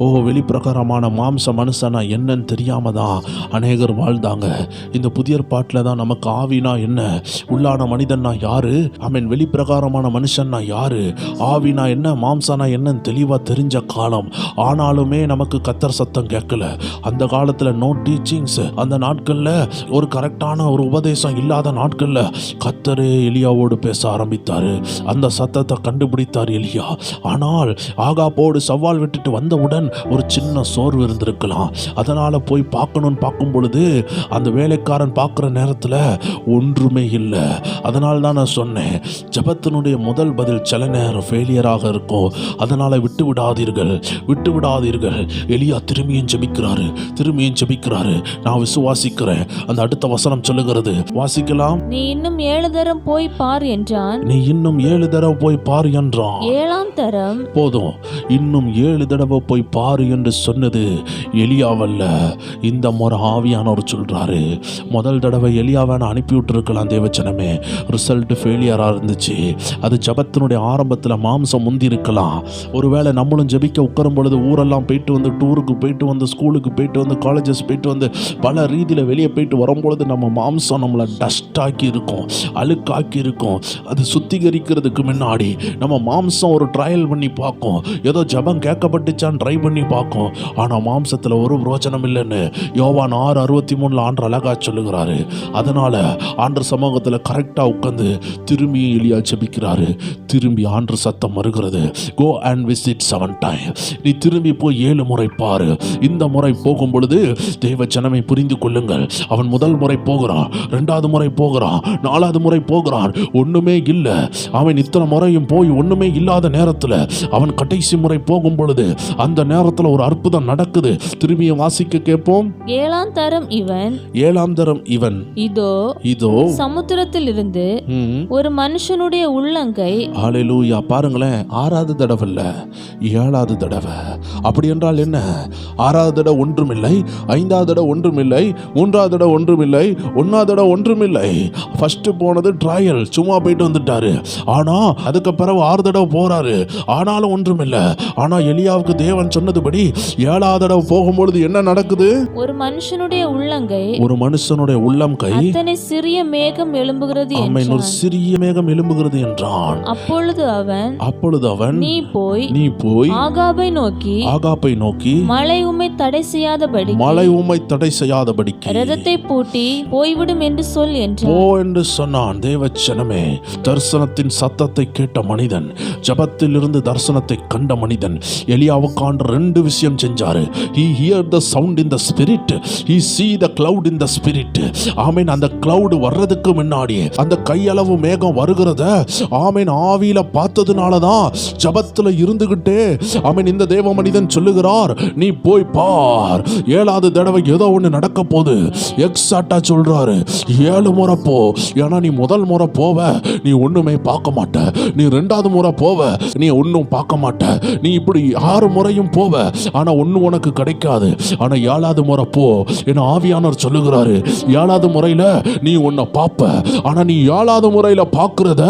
ஓ வெளிப்பிரகாரமான மாம்ச மனுஷனா என்னன்னு தெரியாம தான் அநேகர் வாழ்ந்தாங்க. இந்த புதிய ஏற்பாட்டில் தான் நமக்கு ஆவினா என்ன, உள்ளான மனிதன்னா யாரு, வெளிப்பிரகாரமான மனுஷன்னா யாரு, ஆவினா என்ன, மாம்சனா என்னன்னு தெளிவா தெரிஞ்ச காலம். ஆனாலுமே நமக்கு கர்த்தர் சத்தம் கேட்கல. அந்த காலத்துல நோ டீச்சிங்ஸ், அந்த நாட்கள்ல ஒரு கரெக்டான ஒரு உபதேசம் இல்லாத நாட்கள்ல கர்த்தரே எலியாவோடு பேச ஆரம்பித்தாரு. அந்த சத்தத்தை கண்டுபிடித்தார் எலியா. ஆனால் ஆகாப்போடு சவால் விட்டுட்டு வந்தவுடன் ஒரு சின்ன சோர்வு இருந்திருக்கலாம். அதனால போய் பார்க்கணும்னு பார்க்கும் பொழுது அந்த வேலைக்காரன் பார்க்குற நேரத்தில் ஒன்றுமே இல்லை. அதனால தான் நான் சொன்னேன், ஜெபத்தினுடைய முதல் பதில் சில நேரம் ஃபெயிலியராக இருக்கும். அதனால விட்டு விடாதீர்கள். எலியா திரும்பியும் ஜெபிக்கிறாரு. நான் விசுவாசிக்கிறேன். அந்த அடுத்த வசனம் சொல்லுகிறது, வாசிக்கலாம். நீ இன்னும் 7 தரம் போய் பார் என்றான். நீ இன்னும் 7 தடவை போய் பார் என்றான். 7ஆம் தரம் போதும், இன்னும் 7 தடவை போய் பாரு என்று சொன்னது எலியாவல்ல, இந்த முறை ஆவியானவர் சொல்றாரு. முதல் தடவை எலியாவை அனுப்பி விட்டுருக்கலாம் தேவச்சனமே, ரிசல்ட் ஃபெயிலியரா இருந்துச்சு. அது ஜபத்தினுடைய ஆரம்பத்தில் மாம்சம் முந்தி இருக்கலாம். ஒருவேளை நம்மளும் ஜபிக்க உட்காரும் பொழுது ஊரெல்லாம் போயிட்டு வந்து, டூருக்கு போயிட்டு வந்து, ஸ்கூலுக்கு போயிட்டு வந்து, காலேஜஸ் போயிட்டு வந்து, பல ரீதியில் வெளியே போயிட்டு வரும்பொழுது நம்ம மாம்சம் நம்மளை டஸ்ட் ஆக்கி இருக்கும், அழுக்காக்கி இருக்கும். அது சுத்திகரிக்கிறதுக்கு முன்னாடி நம்ம மாம்சம் ஒரு ட்ரையல் பண்ணி பார்க்கும். ஏதோ ஜபம் கேட்கப்பட்டுச்சான்னு ட்ரை பண்ணி பார்க்கும். ஆனால் மாம்சத்தில் ஒரு பிரோஜனம் இல்லைன்னு யோவான் 6:63 ஆண்டர் அழகா சொல்லுகிறாரு. அதனால ஆண்டர் சமூகத்தில் கரெக்டாக உட்காந்து திரும்பி எலியா ஜெபிக்கிறாரு. திரும்பி ஆண்டர் சத்தம் வருகிறது, கோ அண்ட் விசிட் 7 times. நீ திரும்பி போய் 7 முறை பாரு. இந்த முறை போகும் பொழுது தேவ ஜனமை புரிந்து கொள்ளுங்கள், அவன் முதல் முறை போகிறான், 2வது முறை போகிறான், 4வது முறை போகிறான், ஒண்ணுமே இல்லை. அவன் இத்தனை முறையும் போய் ஒண்ணுமே இல்லாத நேரத்தில் அவன் கடைசி முறை போகும் பொழுது அந்த நேரத்தில் ஒரு அற்புதம் நடக்குது. திரும்பியும் வாசிக்க கேட்போம். 7ஆம் தரம் இவன் 7ஆம் தரம் இவன் இதோ சமுத்திரத்தில் இருந்து ஒரு மனுஷனுடைய உள்ளங்கை. ஹல்லேலூயா. பாருங்களேன், 6வது தடவை இல்ல, 7வது தடவை. அப்படி என்றால் என்ன? 6வது தடவை ஒன்றுமில்லை, 5வது தடவை ஒன்றுமில்லை, 3வது தடவை ஒன்றுமில்லை, 1வது தடவை ஒன்றுமில்லை. ஃபர்ஸ்ட் போனது ட்ரையல், சும்மா போயிட்டு வந்துட்டாரு. ஆனா அதுக்கு பிறகு 6 தடவை போறாரு, ஆனாலும் ஒன்றுமில்லை. ஆனா எலியாவுக்கு தேவன் சொன்னதுபடி 7வது தடவை போகும்பொழுது என்ன நடக்குது? ஒரு மனுஷனுடைய உள்ளங்கை, ஒரு மனுஷனுடைய உள்ளம் கை அத்தனை சிறிய மேகம் எழும்புகிறது என்றான். ஒரு சிறிய மேகம் எழும்புகிறது என்றான். அப்பொழுது அவன் நீ போய் ஆகாபை நோக்கி மழை உம்மை தடை செய்யாதபடிக்கு ரதத்தை பூட்டி போய்விடும் என்று சொல் என்று சொன்னான். தேவச்சனமே, தரிசனத்தின் சத்தத்தை கேட்ட மனிதன், ஜபத்தில் இருந்து தரிசனத்தை கண்ட மனிதன் எலியாவுக்கான 2 விஷயம் செஞ்சாரு. He heard the sound in the spirit, he see the cloud in the spirit. ஆமென். அந்த கிளவுட் வர்றதுக்கு முன்னாடி அந்த கையளவு மேகம் வருகிறத ஆமென் ஆவியில பார்த்ததுனாலதான் ஜபத்துல இருந்துகிட்டே ஆமென் இந்த தேவ மனிதன் சொல்லுகிறார், நீ போய் பார், 7வது தடவை ஏதோ ஒண்ணு நடக்க போகுது. எக்ஸாக்டா சொல்றாரு, 7 முறை போ. ஏன்னா நீ முதல் முறை போவ, நீ ஒண்ணுமே பார்க்க மாட்ட. நீ 2வது முறை போவ, நீ ஒன்னும் பார்க்க மாட்ட. நீ இப்படி 6 முறையும் போவ, ஆனா ஒண்ணு உனக்கு கிடைக்காது. ஆனா 7வது முறை போ. என ஆவியானவர் சொல்லுகிறாரு, 7வது முறையில நீ உன்னை பார்ப்ப. ஆனா நீ 7வது முறையில பார்க்கிறத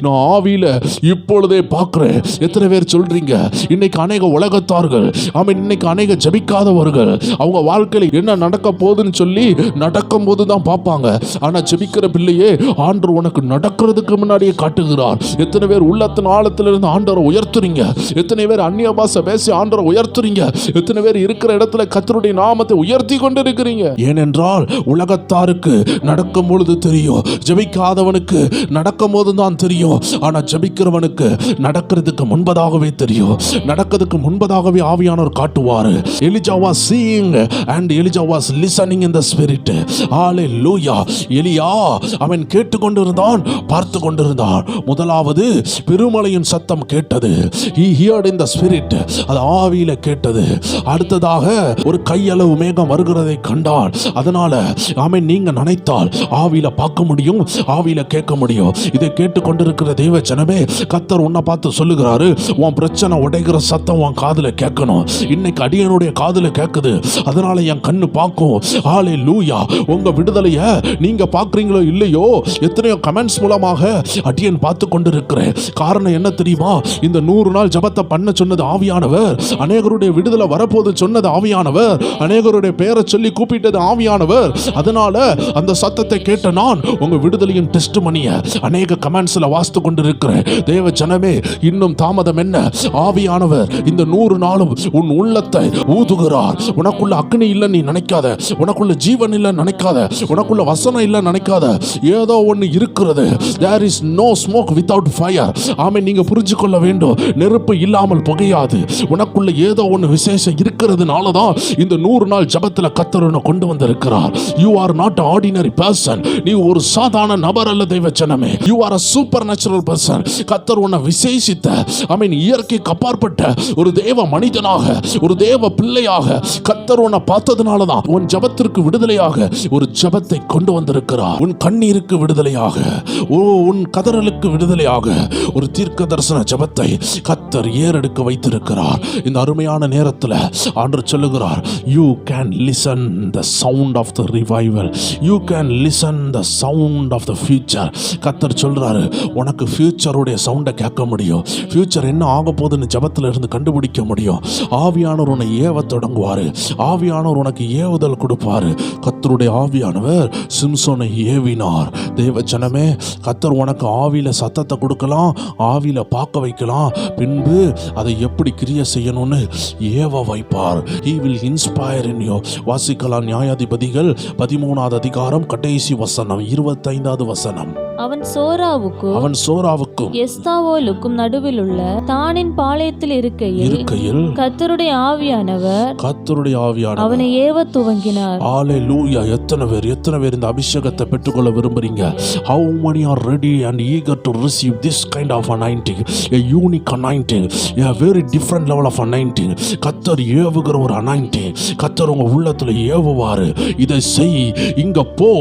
நான் ஆவியில இப்பொழுதே பார்க்கிறேன். எத்தனை பேர் சொல்றீங்க? இன்னைக்கு அநேக உலகத்தார்கள், ஆமென், இன்னைக்கு அநேக ஜெபிக்காதவர்கள் அவங்க வாழ்க்கையில என்ன நடக்க போகுதுன்னு சொல்லி நடக்கும் போது தான் பார்ப்பாங்க. ஆனா ஜெபிக்கிற பிள்ளையே ஆண்டவர் உனக்கு நடக்கிறதுக்கு முன்னாடியே காட்டுகிறார். எத்தனை பேர் உள்ளத்தின் ஆழத்திலிருந்து ஆண்டவரை உயர்த்துறீங்க? எத்தனை பேர் அந்நிய பாஷை பேசி ஆண்டவரை உயர்த்துறீங்க? எத்தனை பேர் இருக்கிற இடத்துல கர்த்தருடைய நாமத்தை உயர்த்தி கொண்டு இருக்கிறீங்க? ஏனென்றால் உலகத்தாருக்கு நடக்கும் பொழுது தெரியும், ஜெபிக்காதவனுக்கு நடக்கும் போது தான் தெரியும். ஆனா ஜெபிக்கிறவனுக்கு நடக்கிறதுக்கு முன்பதாகவே தெரியும். நடக்கிறதுக்கு முன்பதாகவே ஆவியானவர் காட்டுவார். Elijah was seeing and Elijah was listening in the spirit. Hallelujah. எலியா அவன் கேட்டுக்கொண்டிருந்தான், பார்த்து கொண்டிருந்தான். முதலாவது பெருமழையின் சத்தம் கேட்டது. He heard in the spirit. அது ஆவியில கேட்டது. அடுத்ததாக ஒரு கையளவு மேகம் வருகிறதை கண்டான். அதனால ஆமென், நீங்க நினைத்தால் ஆவியில பார்க்க முடியும், ஆவியில கேட்க முடியும். இதை கேட்டுக்கொண்டிருக்கிற தேவ ஜனமே, கர்த்தர் உன்னை பார்த்து சொல்லுகிறாரு, உன் பிரச்சனை உடைகிற சத்தம் உன் காதுல கேட்கணும். இன்னைக்கு அடியனுடைய காதுல கேட்குது, அதனால என் கண்ணு பார்க்கும். ஹல்லேலூயா. உங்க விடுதலைய நீங்க பார்க்கறீங்களோ இல்லையோ, எத்தனையோ கமெண்ட்ஸ் மூலமாக அடியன் பார்த்து கொண்டிருக்கிறேன். காரணம் என்ன தெரியுமா? இந்த 100 நாள் ஜபத்தை பண்ண சொன்னது ஆவியானவர், அநேகருடைய விடுதலை வரப்போது சொன்னது ஆவியானவர், அநேகருடைய பெயரை சொல்லி கூப்பிட்டது ஆவியானவர். அதனால அந்த சத்தத்தை கேட்ட நான் உங்க விடுதலையின் டெஸ்ட் மணிய அநேக கமெண்ட்ஸ்ல வாசித்து கொண்டிருக்கிறேன். தேவ ஜனமே, இன்னும் தாமதம் என்ன? ஆவியானவர் இந்த 100 நாளும் உன் உள்ளத்தை ஊதுகிறார். உனக்குள்ள அக்னி இல்ல நீ நினைக்காத, உனக்குள்ள ஜீவன் இல்ல நினைக்காத, உனக்குள்ள வசனம் இல்ல நினைக்காத. ஏதோ ஒன்னு இருக்கிறது. There is no smoke without fire. ஆமென். நீங்க புரிஞ்சு கொள்ள வேண்டும், நெருப்பு இல்லாமல் புகையாது. உனக்குள்ள ஏதோ ஒன்று விசேஷம் இருக்கிறதுனால தான் இந்த 100 நாள் ஜபத்துல கர்த்தர் உன்னை கொண்டு வந்திருக்கிறார். You are not an ordinary person. நீ ஒரு சாதாரண நபர் அல்ல தேவ ஜனமே. You are a supernatural person. கர்த்தர் உன்னை விசேஷித்த, ஆமென், இயற்கைக்கு அப்பாற்பட்ட ஒரு தேவ மனிதனாக, ஒரு தேவ பிள்ளையாக கர்த்தர் உன்னை பார்த்ததுனால தான் உன் ஜபத்திற்கு விடுதலையாக ஒரு ஜபத்தை கொண்டு வந்திருக்கிறார். உன் கண்ணீருக்கு விடுதலையாக, உன் கதறலுக்கு விடுதலையாக ஒரு தீர்க்க தரிசன ஜபத்தை கர்த்தர் ஏறெடுக்க வைத்திருக்கிறார். இந்த அருமையான நேரத்தில் ஆண்டவர் சொல்லுகிறார், you can listen the sound of the revival, you can listen the sound of the future. கர்த்தர் சொல்றாரு, உனக்கு ஃபியூச்சருடைய சவுண்டை கேட்க முடியும், ஃபியூச்சர் என்ன ஆக போகுதுன்னு ஜபத்தில் இருந்து கண்டுபிடிக்க முடியும். ஆவியானவர் உன்னை ஏவ தொடங்குவாரு, ஆவியானவர் உனக்கு ஏவுதல் கொடுப்பாரு. கர்த்தருடைய ஆவியானவர் சிம்சோனை ஏவினார். தேவ ஜனமே, கர்த்தர் உனக்கு ஆவியில சத்தத்தை கொடுக்கலாம், ஆவியில பார்க்க வைக்கலாம், பின்பு அதை எப்படி கிரியை செய்யணும்னு ஏவ வைப்பார். He will inspire in you. வாசிக்கலாம் நியாயாதிபதிகள் 13வது அதிகாரம் கடைசி வசனம் 25வது வசனம். அவன் சோராவுக்கும் எஸ்தாவோலுக்கும் நடுவில் உள்ள தானின் பாளையத்தில் இருக்கையில் கர்த்தருடைய ஆவியானவர் அவனை ஏவ துவங்கினார். ஹalleluya. எத்தனை பேர் இந்த அபிஷேகத்தை பெற்றுக்கொள்ள விரும்புறீங்க? How many are ready and eager to receive this kind of anointing? A unique anointing, a very different level of anointing. கர்த்தர் ஏவுகிற ஒரு anointing. கர்த்தர் உங்க உள்ளத்துல ஏவுவாரு. இதை செய், இங்க போ,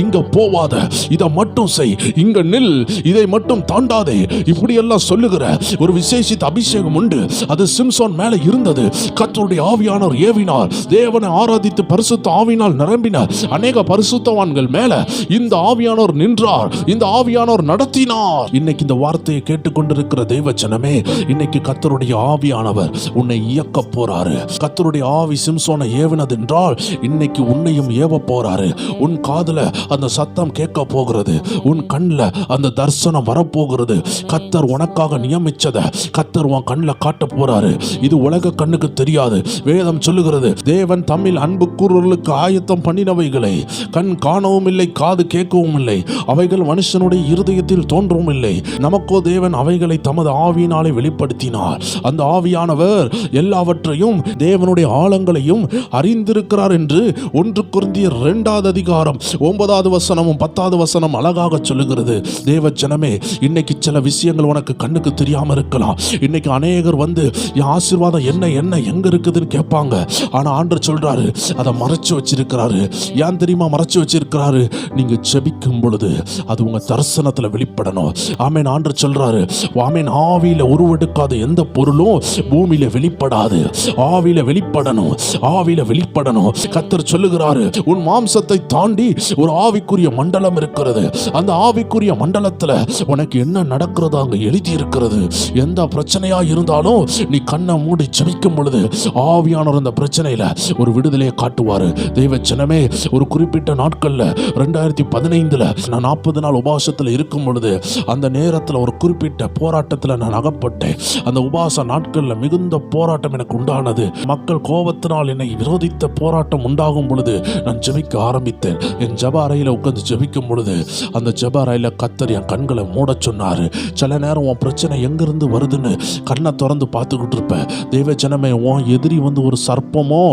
இங்க போவாத, இதை மட்டும் செய், இங்க நில், இதை மட்டும் தாண்டாதே, இப்படி எல்லாம் சொல்லுகிற ஒரு விசேஷித்த அபிஷேகம் உண்டு. அது சிம்சோன் மேல இருந்தது. கர்த்தருடைய ஆவியானவர் ஏவினார். தேவனை ஆராதித்து பரிசுத்த ஆவியினால் நிரம்பினார். அநேக பரிசுத்தவான்கள் மேல இந்த ஆவியானவர் நின்றார், இந்த ஆவியானவர் நடத்தினார். இன்னைக்கு இந்த வார்த்தையை கேட்டுக்கொண்டிருக்கிற தேவ ஜனமே, இன்னைக்கு கர்த்தருடைய ஆவியானவர் உன்னை இயக்க போறாரு. கர்த்தருடைய ஆவி சிம்சோனை ஏவினது என்றால் இன்னைக்கு உன்னையும் ஏவ போறாரு. உன் காதுல அந்த சத்தம் கேட்க போகிறது, உன் கண்ணில் அந்த தரிசனம் வரப்போகிறது. கர்த்தர் உனக்காக நியமிச்சத கர்த்தர் உன் கண்ணில் காட்ட போறாரு. இது உலக கண்ணுக்கு தெரியாது. வேதம் சொல்லுகிறது, தேவன் தம்மில் அன்பு கூறுவர்களுக்கு ஆயத்தம் பண்ணினவைகளை கண் காணவும் இல்லை, காது கேட்கவும் இல்லை, அவைகள் மனுஷனுடைய இருதயத்தில் தோன்றவும் இல்லை. நமக்கோ தேவன் அவைகளை தமது ஆவியினாலே வெளிப்படுத்தினார். அந்த ஆவியானவர் எல்லாவற்றையும் தேவனுடைய ஆழங்களையும் அறிந்திருக்கிறார் என்று 1 கொரிந்தியர் 2வது அதிகாரம் 9வது வசனமும் 10வது வசனம் அழகாக சொல்லுகிறது. தேவ ஜனமே, இன்னைக்கு சில விஷயங்கள் உனக்கு கண்ணுக்கு தெரியாம இருக்கலாம். இன்னைக்கு அநேகர் வந்து என் ஆசீர்வாதம் என்ன எங்க இருக்குதுன்னு கேட்பாங்க. ஆனா ஆண்டவர் சொல்றாரு, அதை மறைச்சு வச்சிருக்கிறாரு. ஏன் தெரியுமா மறைச்சு வச்சிருக்கிறாரு? நீங்க ஜெபிக்கும் பொழுது அது உங்க தரிசனத்துல வெளிப்படணும். ஆமென். ஆண்டவர் சொல்றாரு, ஆமென், ஆவியில உருவெடுக்காத எந்த பொருளும் பூமியில வெளிப்படாது. ஆவியில வெளிப்படணும், ஆவியில வெளிப்படணும். கர்த்தர் சொல்லுகிறாரு, உன் மாம்சத்தை தாண்டி ஒரு ஆவிக்குரிய மண்டலம் இருக்கிறது. அந்த ஆவிக்குரிய மண்டலத்துல உனக்கு என்ன நடக்கிறது அங்க எழுதி இருக்கிறது. எந்த பிரச்சனையா இருந்தாலும் நீ கண்ணை மூடி ஜெபிக்கும் பொழுது ஆவியானவர் அந்த பிரச்சனையில ஒரு விடுதலையை காட்டுவாரு. தெய்வ ஜனமே, ஒரு குறிப்பிட்ட நாட்கள்ல 2015 நான் 40 நாள் உபவாசத்துல இருக்கும் பொழுது அந்த நேரத்துல ஒரு குறிப்பிட்ட போராட்டத்துல நான் அகப்பட்டேன். அந்த உபவாச நாட்கள்ல மிகுந்த போராட்டம் எனக்கு உண்டானது. மக்கள் கோபத்தினால் என்னை விரோதித்த போராட்டம் உண்டாகும் பொழுது நான் ஜெபிக்க ஆரம்பித்தேன். என் ஜெப அறையில உட்கார்ந்து ஜெபிக்கும் பொழுது அந்த ஜெப அறையில கர்த்தர் என் கண்களை மூட சொன்னாரு. சில நேரம் உன் பிரச்சனை எங்கிருந்து வருதுன்னு கண்ணை திறந்து பார்த்துக்கிட்டு இருப்பேன். தெய்வ ஜனமே, உன் எதிரி வந்து ஒரு சர்ப்பமோ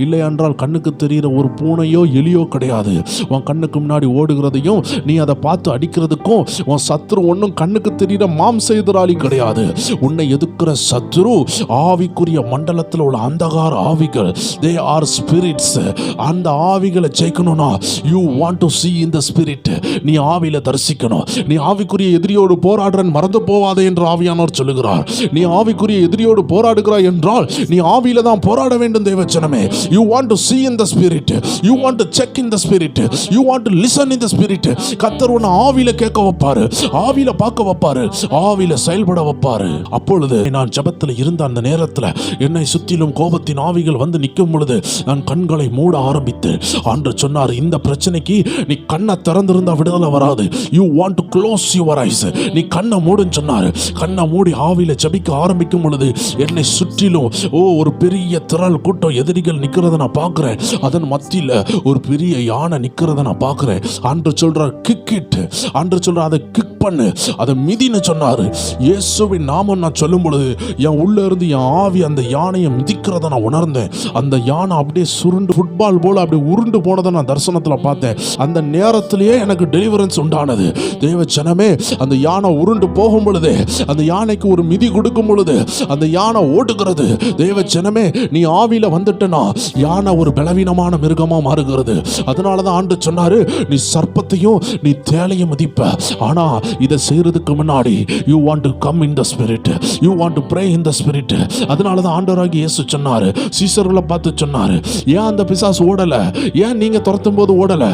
இல்லை என்றால் கண்ணுக்கு தெரிகிற ஒரு பூனையோ எலியோ கிடையாது. உன் கண்ணுக்கு முன்னாடி ஓடுகிறதையும் நீ அதை பார்த்து அடிக்கிறதுக்கும் உன் சத்துரு ஒன்றும் கண்ணுக்கு தெரிகிற மாம்ச எதிராளி கிடையாது. உன்னை எதிர்க்கிற சத்துரு ஆவிக்குரிய மண்டலத்தில் உள்ள அந்தகார ஆவிகள். They are spirits. அந்த ஆவிகளை ஜெயிக்கணும்னா you want to see in the spirit. நீ ஆவியில தரிசிக்கணும். நீ ஆவிக்குரிய எதிரியோடு போராடுறன்னு மறந்து போவாதே என்று ஆவியானவர் சொல்லுகிறார். நீ ஆவிக்குரிய எதிரியோடு போராடுகிறாய் என்றால் நீ ஆவியில தான் போராட வேண்டும். தேவ ஜனமே, you want to see in the spirit, you want to check in the spirit, you want to listen in the spirit. கர்த்தர் உன்னை ஆவியில கேட்க வைப்பாரு, ஆவியில பார்க்க வைப்பாரு, ஆவியில செயல்பட வைப்பாரு. அப்பொழுது நான் ஜெபத்தில் இருந்த அந்த நேரத்தில் என்னை சுற்றிலும் கோபத்தின் ஆவிகள் வந்து நிற்கும் பொழுது நான் கண்களை மூட ஆரம்பித்தேன். ஆண்டவர் சொன்னார், இந்த பிரச்சனைக்கு நீ கண்ணை திறந்திருந்தா விடுதலை வராது. You want to close your eyes. நீ கண்ணை மூடுன்னு சொன்னாரு. கண்ணை மூடி ஆவியில ஜெபிக்க ஆரம்பிக்கும் பொழுது என்னை சுற்றிலும் ஒரு பெரிய திரள் கூட்டம் எதிரிகள் நிக்கிறத நான் பார்க்கிறேன். அதன் மத்தியில ஒரு பெரிய யானை நிக்கிறத நான் பார்க்கிறேன். ஆண்டவர் சொல்றார், கிக் இட். ஆண்டவர் சொல்றார், அதை கிக் பண்ணு, அதை மிதின்னு சொன்னாரு. இயேசுவின் நாமம் நான் சொல்லும் பொழுது என் உள்ள இருந்து என் ஆவி அந்த யானையை மிதிக்கிறத நான் உணர்ந்தேன். அந்த யானை அப்படியே சுருண்டு ஃபுட்பால் போல அப்படியே உருண்டு போனதை நான் தரிசனத்துல பார்த்தேன். அந்த நேரத்திலேயே எனக்கு டெலிவரன்ஸ் உண்டானது. தேவ ஜனமே, அந்த யானை உருண்டு போகும் பொழுது, அந்த யானைக்கு ஒரு மிதி கொடுக்கும் பொழுது அந்த யானை ஓடுகிறது. தேவ ஜனமே, நீ ஆவியில வந்துட்டனா யானை ஒரு பலவீனமான மிருகமா மாறுகிறது. அதனாலதான் ஆண்டு சொன்னாரு, நீ சர்ப்பத்தையும் நீ தேளையும் மதிப்ப. ஆனா இதை செய்யறதுக்கு முன்னாடி you want to come in the spirit, you want to pray in the spirit. அதனாலதான் ஆண்டவராகிய இயேசு சொன்னாரு, சீசர்களை பார்த்து சொன்னாரு, ஏன் அந்த பிசாசு ஓடல, ஏன் நீங்க துரத்தும் போது ஓடல?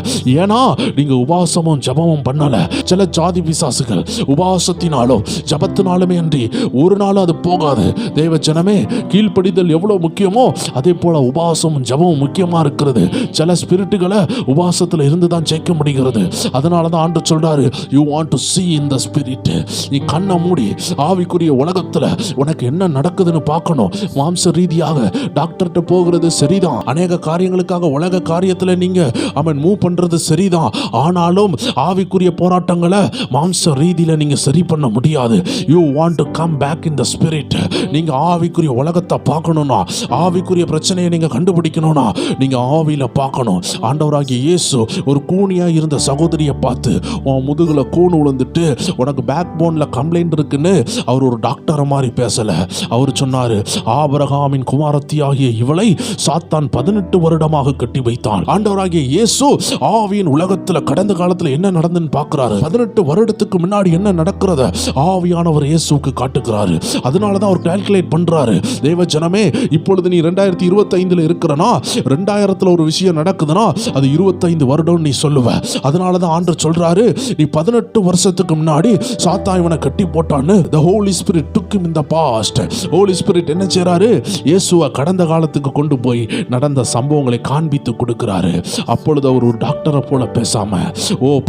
ஏன்னா நீங்க உபவாசமும் ஜபமும் பண்ணல. சில ஜாதி பிசாசுகள் உபவாசத்தினாலும் ஜபத்தினாலுமே அன்றி ஒரு நாளும் அது போகாது. தேவ ஜனமே, கீழ்ப்படிதல் எவ்வளவு முக்கியமோ அதே போல உபவாசமும் ஜபமும் முக்கியமா இருக்கிறது. சில ஸ்பிரிட்டுகளை உபவாசத்துல இருந்து தான் ஜெயிக்க முடிகிறது. அதனாலதான் ஆண்டு சொல்றாரு, you want to see in the spirit. நீ கண்ணை மூடி ஆவிக்குரிய உலகத்துல உனக்கு என்ன நடக்குதுன்னு பார்க்கணும். மாம்ச ரீதியாக டாக்டர்கிட்ட போகிறது சரிதான், அநேக காரியங்களுக்காக உலக காரியத்துல நீங்க அவன் மூவ் பண்றது சரிதான். ஆனாலும் ஆவிக்குரிய போராட்டங்களை மாம்ச ரீதியில நீங்க சரி பண்ண முடியாது. you want to come back in the spirit. நீங்க ஆவிக்குரிய உலகத்தை பார்க்கணும்னா, ஆவிக்குரிய பிரச்சனையை நீங்க கண்டுபிடிக்கணும்னா நீங்க ஆவியில பார்க்கணும். ஆண்டவராகிய இயேசு ஒரு கூனியா இருந்த சகோதரியை பார்த்து, உன் முதுகுல கூன் விழுந்துட்டு உனக்கு பேக் போன்ல கம்ப்ளைண்ட் இருக்குன்னு அவர் ஒரு டாக்டரை மாதிரி பேசல. அவர் சொன்னாரு, ஆபிரகாமின் குமாரத்தியாகிய இவளை சாத்தான் 18 வருடமாக கட்டி வைத்தான். ஆண்டவராகிய இயேசு ஆவியின் உலகத்துல கடந்த காலத்துல என்ன நடந்துன்னு பார்க்கிறாரு. 18 வருடத்துக்கு முன்னாடி என்ன நடக்கிறத ஆவியானவர் இயேசுக்கு காட்டுகிறாரு. அதனாலதான் அவர் கால்குலேட் பண்றாரு. தேவ ஜனமே, இப்பொழுது நீ 2025 இருக்கிறனா, 2000 ஒரு விஷயம் நடக்குதுன்னா அது 25 வருடம் நீ சொல்லுவ. அதனாலதான் ஆண்டவர் சொல்றாரு, நீ 18 வருஷத்துக்கு முன்னாடி சாத்தான் இவனை கட்டி போட்டான்னு. the holy spirit took him in the past. holy spirit என்ன செய்றாரு, இயேசுவை கடந்த காலத்துக்கு கொண்டு போய் நடந்த சம்பவங்களை காண்பித்து கொடுக்கிறாரு. அப்பொழுது அவர் ஒரு டாக்டரை போல பேசாம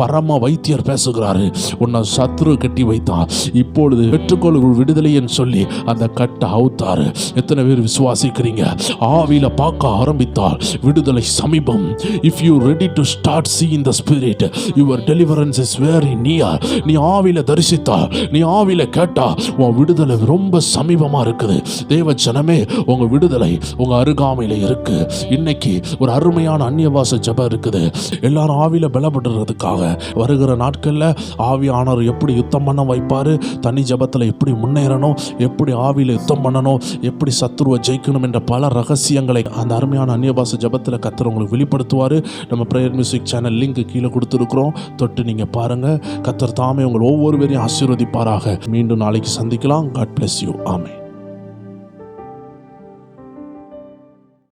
பரம வைத்தியர் பேசுகிறாரு. உன்னை சத்ரு கட்டி வைத்தான், இப்பொழுது பெற்றுக்கொள் விடுதலைன்னு சொல்லி அந்த கட்டை அவுத்தாரு. எத்தனை பேர் விசுவாசிக்கிறீங்க? ஆவியில பார்க்க ஆரம்பித்தால் விடுதலை சமீபம். if you ready to start seeing the spirit, your deliverance is very near. நீ ஆவியில தரிசித்தா, நீ ஆவியில கேட்டா உன் விடுதலை ரொம்ப சமீபமா இருக்குது. தேவ ஜனமே, உங்க விடுதலை உங்க அருகாமையில இருக்கு. இன்னைக்கு ஒரு அருமையான அந்நியவாச ஜெபம் இருக்குது. எல்லாரும் ஆவியில பலப்படுறதுக்காக வருகிற நாட்கள்ல ஆவியானவர் எப்படி யுத்தம் பண்ண வைப்பாரு, தனி ஜெபத்துல எப்படி முன்னேறணும், எப்படி ஆவியில யுத்தம் பண்ணணும், எப்படி சத்துருவை ஜெயிக்கணும் என்ற பல ரகசியங்களை அந்த அருமையான அந்நியபாச ஜெபத்தில் கர்த்தர் உங்களுக்கு வெளிப்படுத்துவார். நம்ம பிரேயர் மியூசிக் சேனல் லிங்க் கீழே கொடுத்துருக்குறோம், தொட்டு நீங்கள் பாருங்கள். கர்த்தர் தாமே உங்கள் ஒவ்வொருவரையும் ஆசீர்வதிப்பாராக. மீண்டும் நாளைக்கு சந்திக்கலாம். God bless you. ஆமென்.